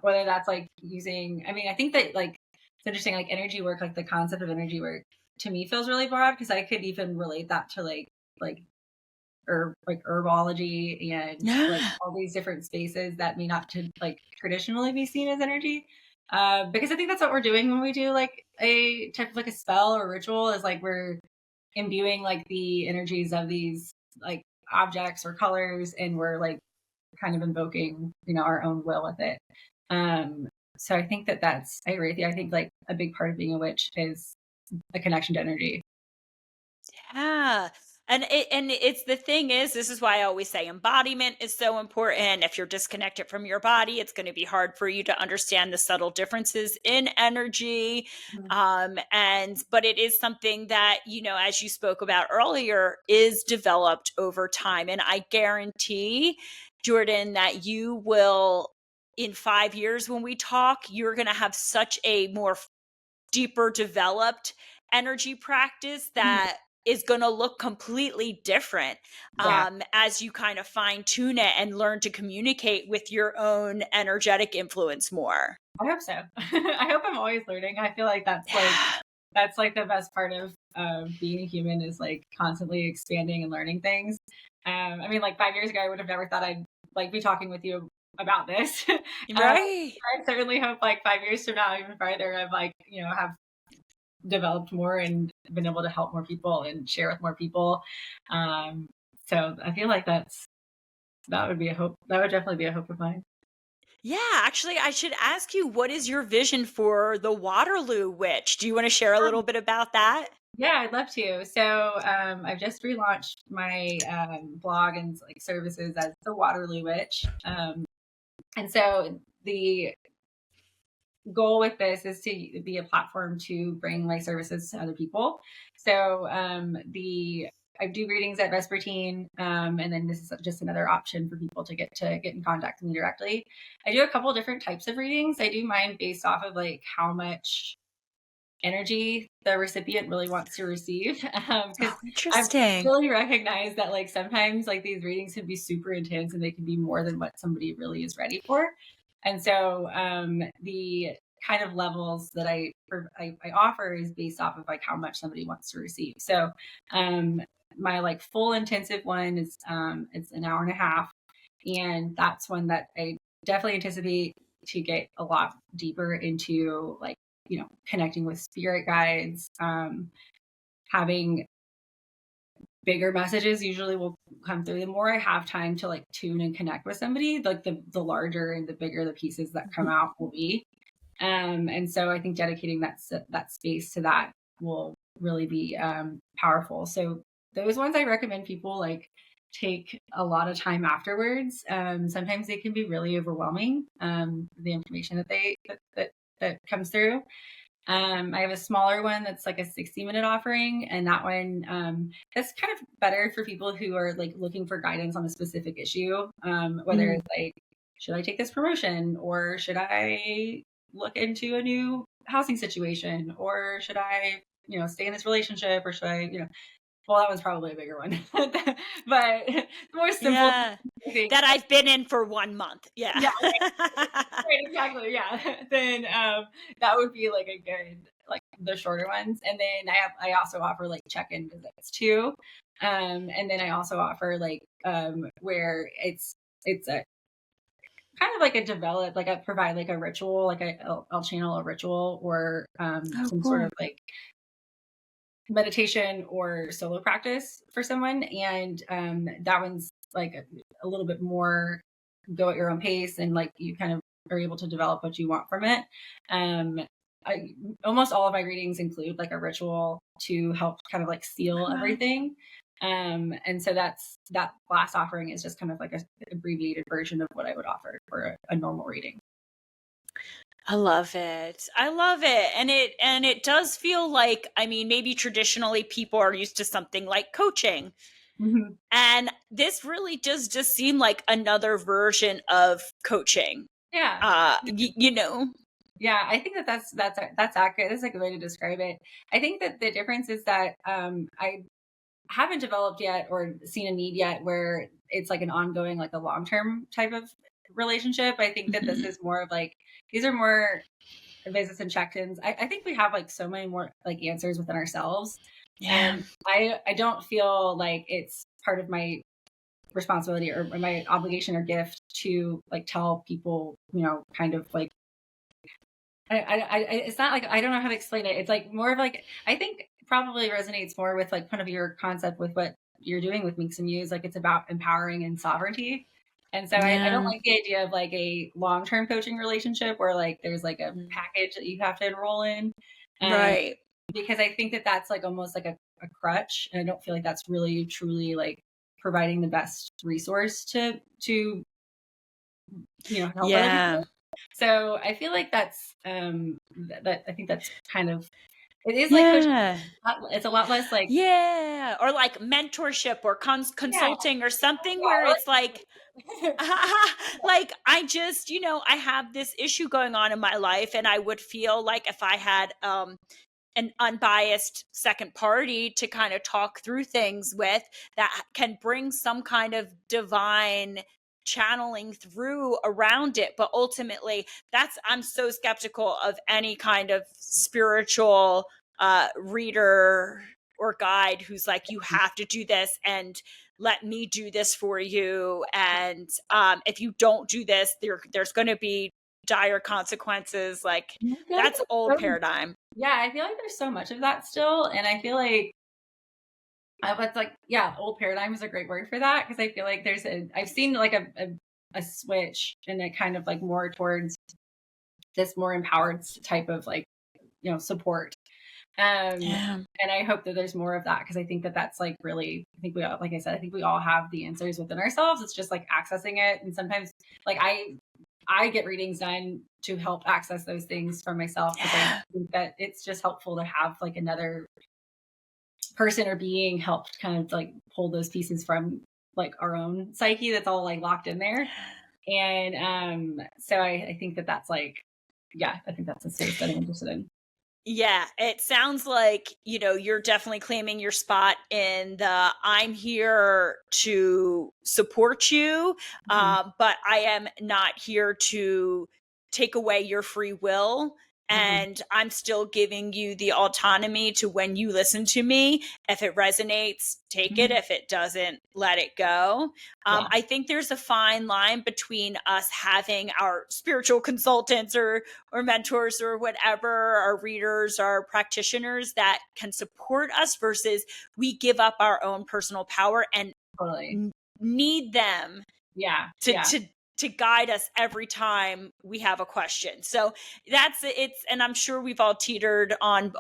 Whether that's like using, I mean, I think that like it's interesting, like energy work, like the concept of energy work to me feels really broad because I could even relate that to like herb, like herbology and like Yeah. all these different spaces that may not to like traditionally be seen as energy. Because I think that's what we're doing when we do like a type of like a spell or ritual is like we're imbuing like the energies of these like objects or colors, and we're like kind of invoking, our own will with it. Um, so I think that that's, I agree with you. I think like a big part of being a witch is a connection to energy. Yeah. And it's the thing is, this is why I always say embodiment is so important. If you're disconnected from your body, it's going to be hard for you to understand the subtle differences in energy. Mhm. And but it is something that, as you spoke about earlier, is developed over time. And I guarantee, Jordyn, that you will in 5 years when we talk, you're gonna have such a more deeper developed energy practice Mhm. that is going to look completely different Yeah, as you kind of fine tune it and learn to communicate with your own energetic influence more. I hope so. I hope I'm always learning. I feel like Yeah. that's like the best part of being a human is like constantly expanding and learning things. I mean, like 5 years ago, I would have never thought I'd like be talking with you about this. Right. I certainly hope like 5 years from now, even farther, I've like have developed more and been able to help more people and share with more people. Um, so I feel like that would be a hope. That would definitely be a hope of mine. Yeah, actually, I should ask you, what is your vision for the Waterloo Witch? Do you want to share a little bit about that? Yeah, I'd love to. So I've just relaunched my blog and like services as the Waterloo Witch, and so the goal with this is to be a platform to bring my services to other people. So the I do readings at Vespertine, and then this is just another option for people to get in contact with me directly. I do a couple different types of readings. I do mine based off of like how much energy the recipient really wants to receive, because Oh, I've interesting. really recognized that like sometimes like these readings can be super intense and they can be more than what somebody really is ready for. And so the kind of levels that I offer is based off of like how much somebody wants to receive. So um my like full intensive one is it's an hour and a half, and that's one that I definitely anticipate to get a lot deeper into like connecting with spirit guides, having bigger messages usually will come through. The more I have time to like tune and connect with somebody, like the larger and the bigger the pieces that come Mhm. out will be. And so I think dedicating that space to that will really be powerful. So those ones I recommend people like take a lot of time afterwards. Sometimes they can be really overwhelming. The information that comes through. I have a smaller one that's like a 60-minute offering, and that one that's kind of better for people who are like looking for guidance on a specific issue. Whether Mm. it's like, should I take this promotion, or should I look into a new housing situation, or should I, stay in this relationship, or should I, well, that one's probably a bigger one, but the more simple, Yeah. I think. That I've been in for 1 month. Yeah. Yeah, right, exactly, yeah. Then, that would be, like, a good like, the shorter ones, and then I also offer, like, check-in visits too, and then I also offer, like, where it's a kind of like a develop like, I provide, like, a ritual, like, I'll channel a ritual or, Oh, some sort cool. of, like, meditation or solo practice for someone, and, that one's, like, a little bit more go at your own pace, and like you kind of are able to develop what you want from it. Um, I, almost all of my readings include like a ritual to help kind of like seal Wow. everything. And so that last offering is just kind of like a abbreviated version of what I would offer for a normal reading. I love it. I love it. And it does feel like, I mean, maybe traditionally people are used to something like coaching. Mhm. And this really does just seem like another version of coaching. Yeah. You know. Yeah, I think that's accurate. That's a good way to describe it. I think that the difference is that I haven't developed yet or seen a need yet where it's like an ongoing, like a long term type of relationship. I think that this Mhm. is more of like these are more visits and check-ins. I think we have like so many more like answers within ourselves. Yeah. And I don't feel like it's part of my responsibility or my obligation or gift to like tell people, kind of like it's not like I don't know how to explain it. It's like more of like I think probably resonates more with like kind of your concept with what you're doing with Minx and Muse. Like it's about empowering and sovereignty. And so I don't Yeah. like the idea of like a long term coaching relationship where like there's like a Mhm. package that you have to enroll in. Um, Right. because I think that that's like almost like a crutch. And I don't feel like that's really truly like providing the best resource to help other Yeah. people. So I feel like that's that I think that's kind of it is like coaching. Yeah. It's a lot less like Yeah. Or like mentorship or yeah, consulting or something yeah, where or it's like, like like I just, I have this issue going on in my life, and I would feel like if I had an unbiased second party to kind of talk through things with, that can bring some kind of divine channeling through around it. But ultimately, I'm so skeptical of any kind of spiritual reader or guide who's like, you have to do this and let me do this for you, and if you don't do this, there's going to be dire consequences. Like, I feel like that's old there's so paradigm. yeah, I feel like there's so much of that still, and I feel like it's like yeah, old paradigm is a great word for that because I feel like I've seen like a switch and it kind of like more towards this more empowered type of like support. Yeah. And I hope that there's more of that because I think that that's like really, I think we all, like I said, I think we all have the answers within ourselves. It's just like accessing it. And sometimes like I get readings done to help access those things for myself because I Yeah. think that it's just helpful to have like another person or being help kind of like pull those pieces from like our own psyche that's all like locked in there. And so I think that that's like, yeah, I think that's a space that I'm interested in. Yeah, it sounds like, you're definitely claiming your spot in the I'm here to support you, Mhm. but I am not here to take away your free will. Mhm. and I'm still giving you the autonomy to, when you listen to me, if it resonates, take it. Mhm. If it doesn't, let it go. Yeah, I think there's a fine line between us having our spiritual consultants or mentors or whatever, our readers, our practitioners that can support us, versus we give up our own personal power and totally. need them Yeah, to yeah, to to guide us every time we have a question. So that's it's, and I'm sure we've all teetered on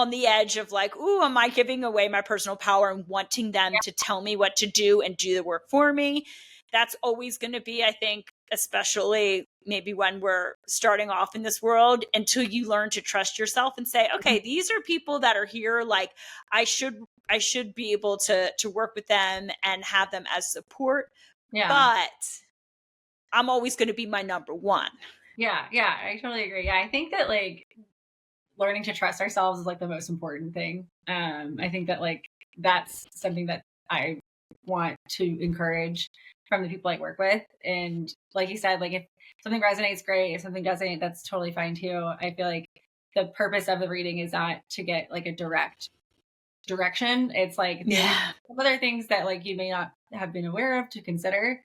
the edge of like, ooh, am I giving away my personal power and wanting them to tell me what to do and do the work for me? That's always going to be, I think, especially maybe when we're starting off in this world, until you learn to trust yourself and say, Mhm. okay, these are people that are here. Like, I should I should be able to work with them and have them as support, Yeah, but I'm always going to be my number one. yeah, yeah. I totally agree. Yeah, I think that like learning to trust ourselves is like the most important thing. I think that like that's something that I want to encourage from the people I work with. And like you said, like if something resonates, great. If something doesn't, that's totally fine too. I feel like the purpose of the reading is not to get like a direct direction. It's like there's Yeah. some other things that like you may not have been aware of to consider.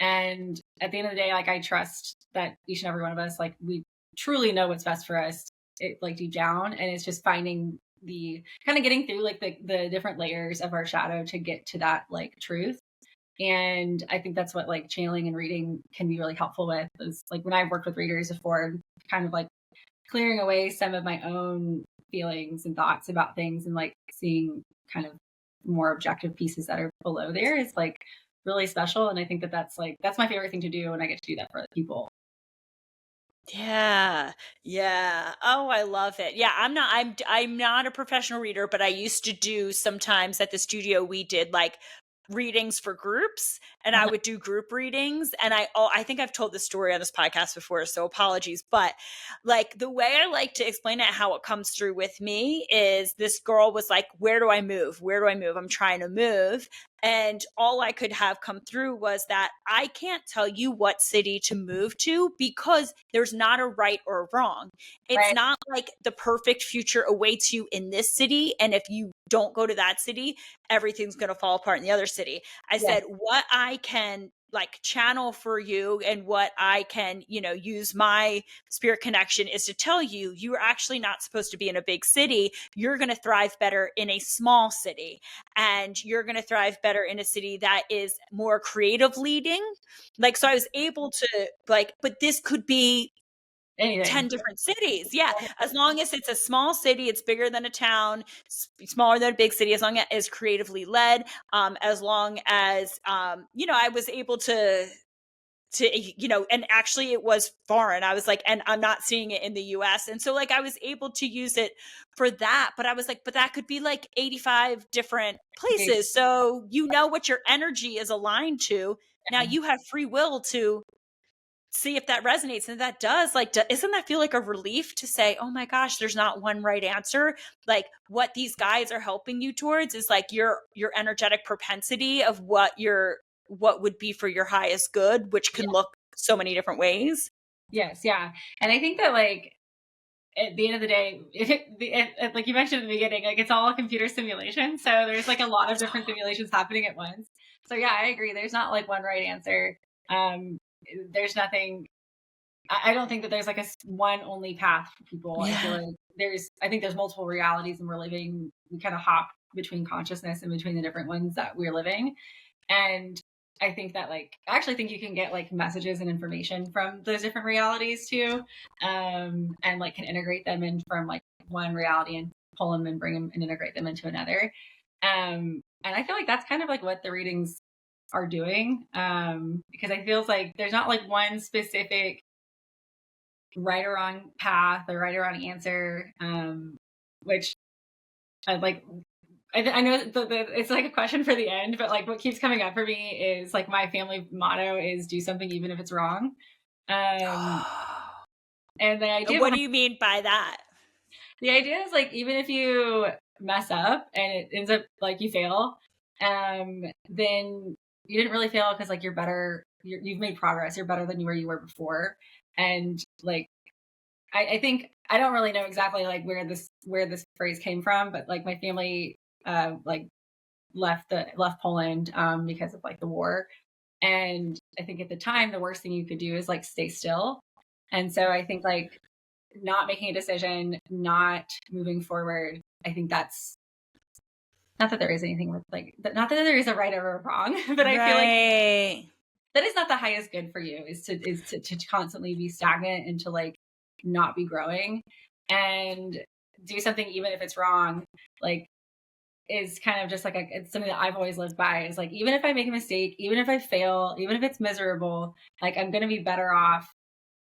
And at the end of the day, like I trust that each and every one of us, like we truly know what's best for us, it like deep down. And it's just finding the kind of getting through like the different layers of our shadow to get to that like truth. And I think that's what like channeling and reading can be really helpful with is like when I've worked with readers before, kind of like clearing away some of my own feelings and thoughts about things and like seeing kind of more objective pieces that are below there is like really special. And I think that that's like that's my favorite thing to do, and I get to do that for other people. Yeah. Yeah. Oh, I love it. Yeah, I'm not a professional reader, but I used to do, sometimes at the studio we did like readings for groups, and I Uh-huh. would do group readings, and I think I've told this story on this podcast before, so apologies, but like the way I like to explain it, how it comes through with me, is this girl was like, where do I move? Where do I move? I'm trying to move. And all I could have come through was that I can't tell you what city to move to, because there's not a right or wrong. It's Right. not like the perfect future awaits you in this city, and if you don't go to that city, everything's going to fall apart in the other city. I Yes. said, what I can like channel for you, and what I can, use my spirit connection, is to tell you, you're actually not supposed to be in a big city. You're going to thrive better in a small city, and you're going to thrive better in a city that is more creative leading. Like, so I was able to like, but this could be 10 Anything. different cities. Yeah. As long as it's a small city, it's bigger than a town, smaller than a big city, as long as it's creatively led. As long as, I was able and actually it was foreign. I was like, and I'm not seeing it in the US. And so like I was able to use it for that, but I was like, but that could be like 85 different Okay. places. So you know what your energy is aligned to. Now Yeah. you have free will to see if that resonates, and if that does, like, isn't that feel like a relief to say, oh my gosh, there's not one right answer? Like, what these guys are helping you towards is like your energetic propensity of what would be for your highest good, which can Yeah. look so many different ways. Yes. Yeah. And I think that like at the end of the day, like you mentioned in the beginning, like it's all a computer simulation. So there's like a lot of different simulations happening at once. So yeah, I agree. There's not like one right answer. Um, there's nothing. I don't think that there's like one only path for people. I feel Yeah. like I think there's multiple realities, and we're living. We kind of hop between consciousness and between the different ones that we're living. And I think that like I actually think you can get like messages and information from those different realities too, and like can integrate them in from like one reality and pull them and bring them and integrate them into another. And I feel like that's kind of like what the readings are doing, because I feels like there's not like one specific right or wrong path or right or wrong answer, which I like I know it's like a question for the end, but like what keeps coming up for me is like my family motto is do something even if it's wrong. Um, and What do you mean by that? the idea is like even if you mess up and it ends up like you fail, then you didn't really fail because like you're better. You've made progress. You're better than where you were before, and like I think I don't really know exactly like where this phrase came from, but like my family like left Poland because of like the war. And I think at the time the worst thing you could do is like stay still. And so I think like not making a decision, not moving forward, I think that's not that there is anything with like not that there is a right or a wrong, but I feel like Right. that is not the highest good for you to constantly be stagnant and to like not be growing and do something even if it's wrong like is kind of just like it's something that I've always lived by is like even if I make a mistake, even if I fail, even if it's miserable, like I'm going to be better off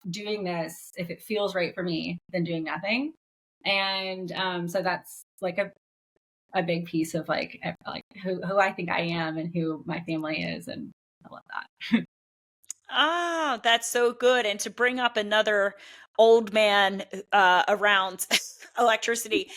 doing this if it feels right for me than doing nothing. And so that's like a big piece of like who I think I am and who my family is, and I love that. Ah, that's so good. And to bring up another old man around electricity,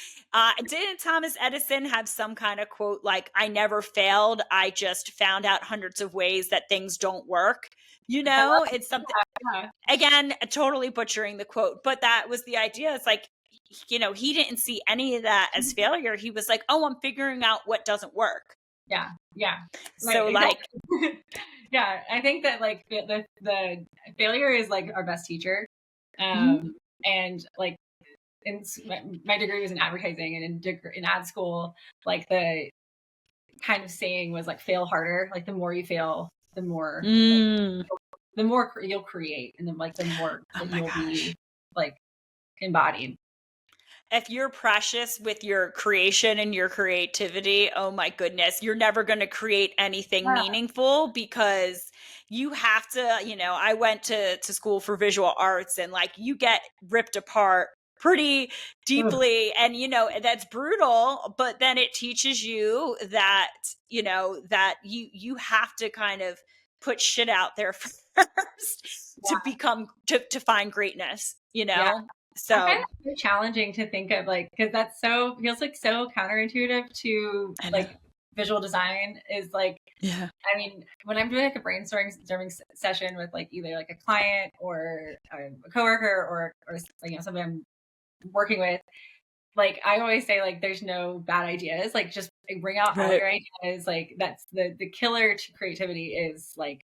didn't Thomas Edison have some kind of quote like, I never failed, I just found out hundreds of ways that things don't work? I love It's something, that. again, totally butchering the quote, but that was the idea. It's like, he didn't see any of that as Yeah. failure. He was like, oh, I'm figuring out what doesn't work. Yeah, yeah, right, So, like, exactly. Yeah, I think that like the failure is like our best teacher, mhm. and like my degree was in advertising, and in ad school, like the kind of saying was like fail harder. Like the more you fail, Mm. the more you'll create, and then like the more Oh that my you'll gosh. be like embodied. If you're precious with your creation and your creativity, oh my goodness, you're never going to create anything Yeah. meaningful because you have to, I went to school for visual arts, and like you get ripped apart pretty Ugh, deeply, and that's brutal, but then it teaches you that, that you have to kind of put shit out there first to yeah, to find greatness, yeah. I find so it very challenging to think of like because that's so feels like so counterintuitive to I know. like visual design is like Yeah. I mean when I'm doing like a brainstorming session with like either like a client or a coworker or somebody I'm working with, like I always say like there's no bad ideas, like just bring out all Right. your ideas. Like that's the killer to creativity is like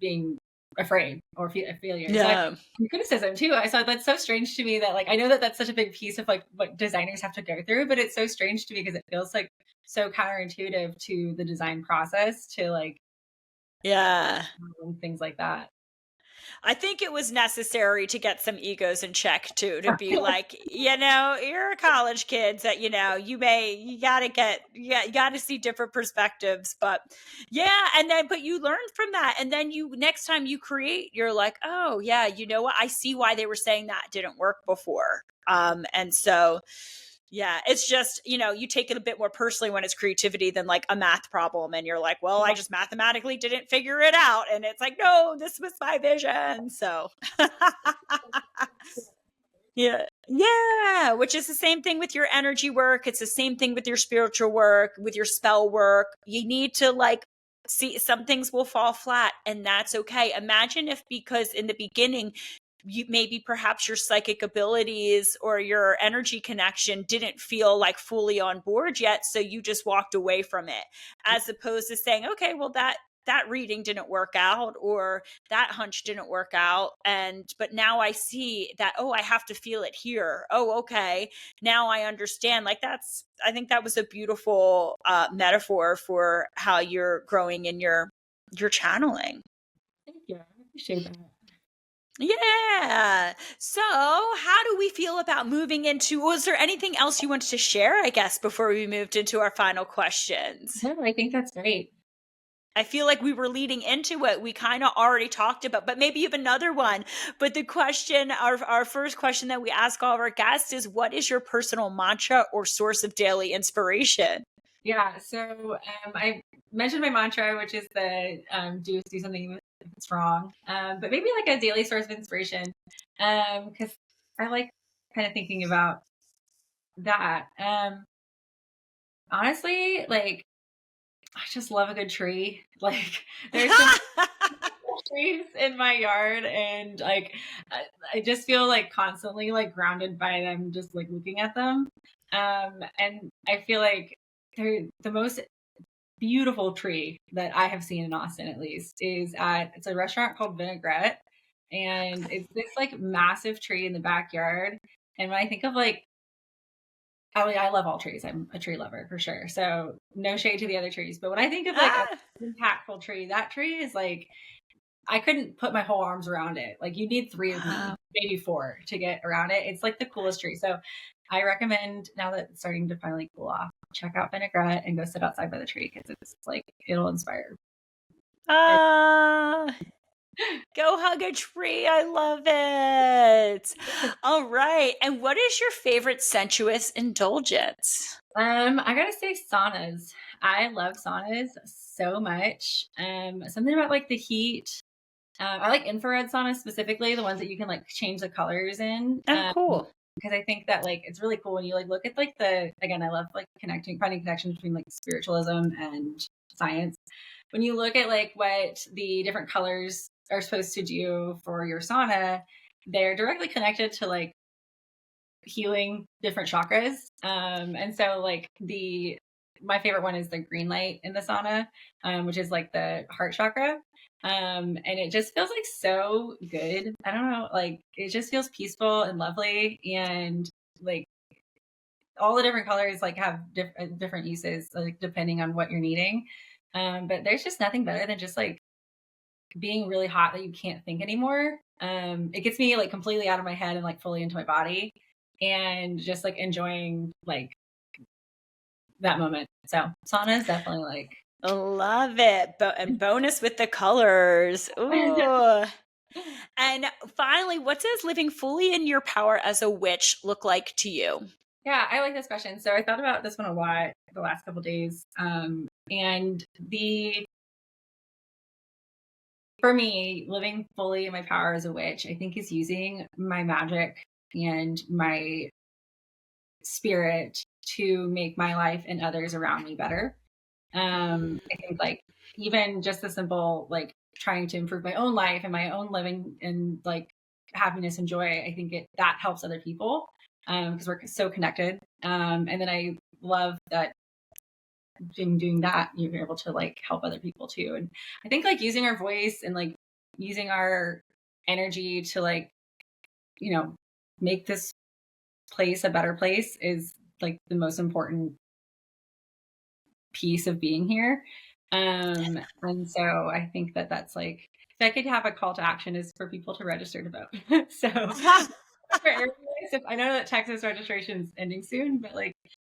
being afraid or a failure. So Yeah. criticism too. I saw that's so strange to me that like I know that that's such a big piece of like what designers have to go through, but it's so strange to me because it feels like so counterintuitive to the design process to like Yeah. things like that. I think it was necessary to get some egos in check too, to be like, you're a college kid that, you gotta see different perspectives. But yeah, but you learn from that. And then next time you create, you're like, oh yeah, you know what? I see why they were saying that didn't work before. And so yeah, it's just, you take it a bit more personally when it's creativity than like a math problem. And you're like, well, I just mathematically didn't figure it out. And it's like, no, this was my vision. So, yeah. Yeah. Which is the same thing with your energy work. It's the same thing with your spiritual work, with your spell work. You need to like, see, some things will fall flat, and that's okay. Imagine if, because in the beginning, you maybe perhaps your psychic abilities or your energy connection didn't feel like fully on board yet, so you just walked away from it, as opposed to saying, okay, well, that reading didn't work out, or that hunch didn't work out, but now I see that, oh, I have to feel it here. Oh, okay, now I understand. Like, I think that was a beautiful metaphor for how you're growing in your channeling. Thank you. I appreciate that. Yeah. So, how do we feel about moving into, was there anything else you wanted to share, I guess, before we moved into our final questions? No, I think that's great. I feel like we were leading into it. We kind of already talked about, but maybe you have another one. But the question, our first question that we ask all of our guests is, what is your personal mantra or source of daily inspiration? Yeah. So I mentioned my mantra, which is the do something if it's wrong, but maybe like a daily source of inspiration, because I like kind of thinking about that. Honestly, like I just love a good tree. Like there's some trees in my yard, and like I just feel like constantly like grounded by them, just like looking at them. And I feel like they're the most beautiful tree that I have seen in Austin, at least, is at it's a restaurant called Vinaigrette, and it's this like massive tree in the backyard. And when I think of like I mean, I love all trees. I'm a tree lover for sure. So no shade to the other trees. But when I think of like a Ah, impactful tree, that tree is like I couldn't put my whole arms around it. Like you need three of me, wow. maybe four to get around it. It's like the coolest tree. So I recommend now that it's starting to finally cool off, check out Vinaigrette and go sit outside by the tree because it's like it'll inspire. It, Ah, go hug a tree. I love it. All right. And what is your favorite sensuous indulgence? I gotta say saunas. I love saunas so much. Something about like the heat. I like infrared saunas specifically, the ones that you can like change the colors in. Oh, cool. Because I think that like it's really cool when you like look at like the again, I love like finding connections between like spiritualism and science. When you look at like what the different colors are supposed to do for your sauna, they're directly connected to like healing different chakras. And so like the my favorite one is the green light in the sauna, which is like the heart chakra. And it just feels like so good. I don't know, like it just feels peaceful and lovely, and like all the different colors like have different uses, like depending on what you're needing. But there's just nothing better than just like being really hot that you can't think anymore. It gets me like completely out of my head and like fully into my body, and just like enjoying like that moment. So sauna is definitely like Love it. And bonus with the colors. Ooh. And finally, what does living fully in your power as a witch look like to you? yeah, I like this question. So I thought about this one a lot the last couple days. And the for me, living fully in my power as a witch, I think is using my magic and my spirit to make my life and others around me better. I think like even just the simple like trying to improve my own life and my own living and like happiness and joy, I think it that helps other people because we're so connected. And then I love that in doing that, you're able to like help other people too. And I think like using our voice and like using our energy to like, you know, make this place a better place is like the most important piece of being here. And so I think that that's like, if I could have a call to action is for people to register to vote. So for everybody, if I know that Texas registration is ending soon, but like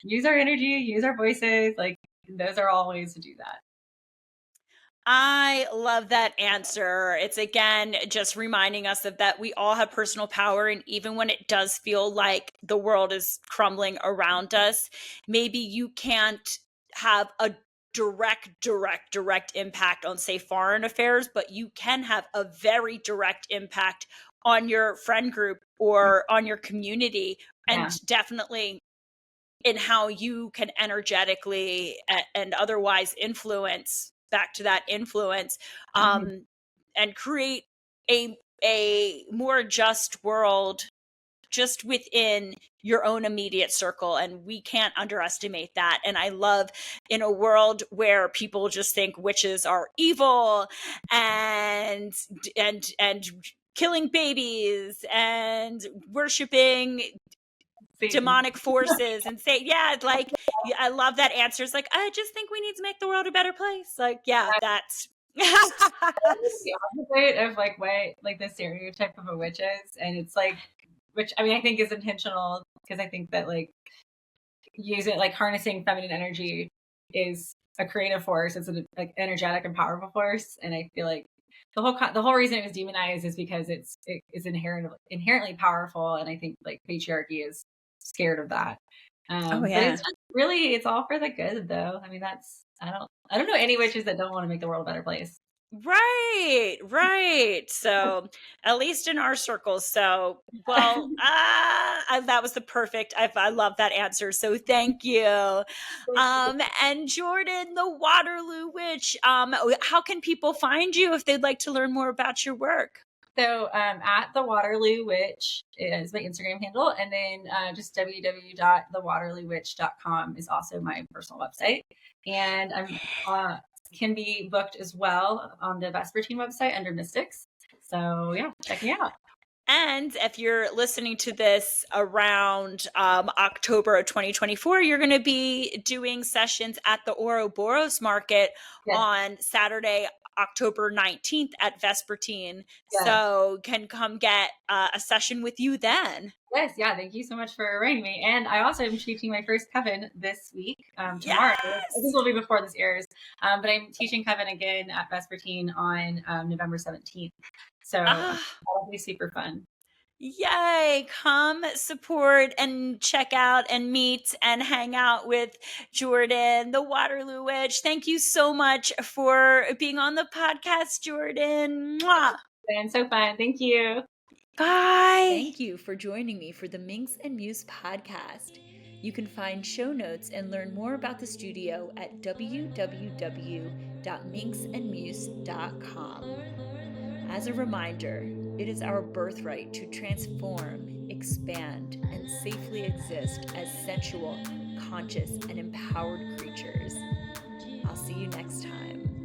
use our energy, use our voices, like those are all ways to do that. I love that answer. It's again just reminding us of that we all have personal power. And even when it does feel like the world is crumbling around us, maybe you can't have a direct impact on, say, foreign affairs, but you can have a very direct impact on your friend group or on your community. And Yeah. definitely in how you can energetically and otherwise influence back to that influence, Mhm. and create a more just world just within your own immediate circle, and we can't underestimate that. And I love in a world where people just think witches are evil and and killing babies and worshiping Satan. demonic forces and say, yeah, like, yeah, I love that answer. It's like, I just think we need to make the world a better place. Like, yeah, that's The opposite of like what like the stereotype of a witch is, and it's like which I mean I think is intentional because I think that like using like harnessing feminine energy is a creative force. It's an like energetic and powerful force, and I feel like the whole reason it was demonized is because it is inherently powerful, and I think like patriarchy is scared of that. oh But it's yeah. just really it's all for the good though. I mean that's I don't know any witches that don't want to make the world a better place. Right. So, at least in our circles. So, well, that was the perfect. I love that answer. So, thank you. And Jordyn, the Waterloo Witch. How can people find you if they'd like to learn more about your work? So at the Waterloo Witch is my Instagram handle, and then just www.thewaterloowitch.com is also my personal website. And I'm can be booked as well on the Vespertine website under Mystics. So yeah, check me out. And if you're listening to this around October of 2024, you're going to be doing sessions at the Ouroboros Market Yes, on Saturday, October 19th at Vespertine. yes, So can come get a session with you then. yes, yeah. Thank you so much for reminding me. And I also am teaching my first Coven this week, tomorrow. I think Yes. it'll be before this airs. But I'm teaching Coven again at Vespertine on November 17th. So Ah, that'll be super fun. yay. Come support and check out and meet and hang out with Jordyn, the Waterloo Witch. Thank you so much for being on the podcast, Jordyn. Mwah. And so fun. Thank you. Bye. Thank you for joining me for the Minx and Muse podcast. You can find show notes and learn more about the studio at www.minxandmuse.com. As a reminder, it is our birthright to transform, expand, and safely exist as sensual, conscious, and empowered creatures. I'll see you next time.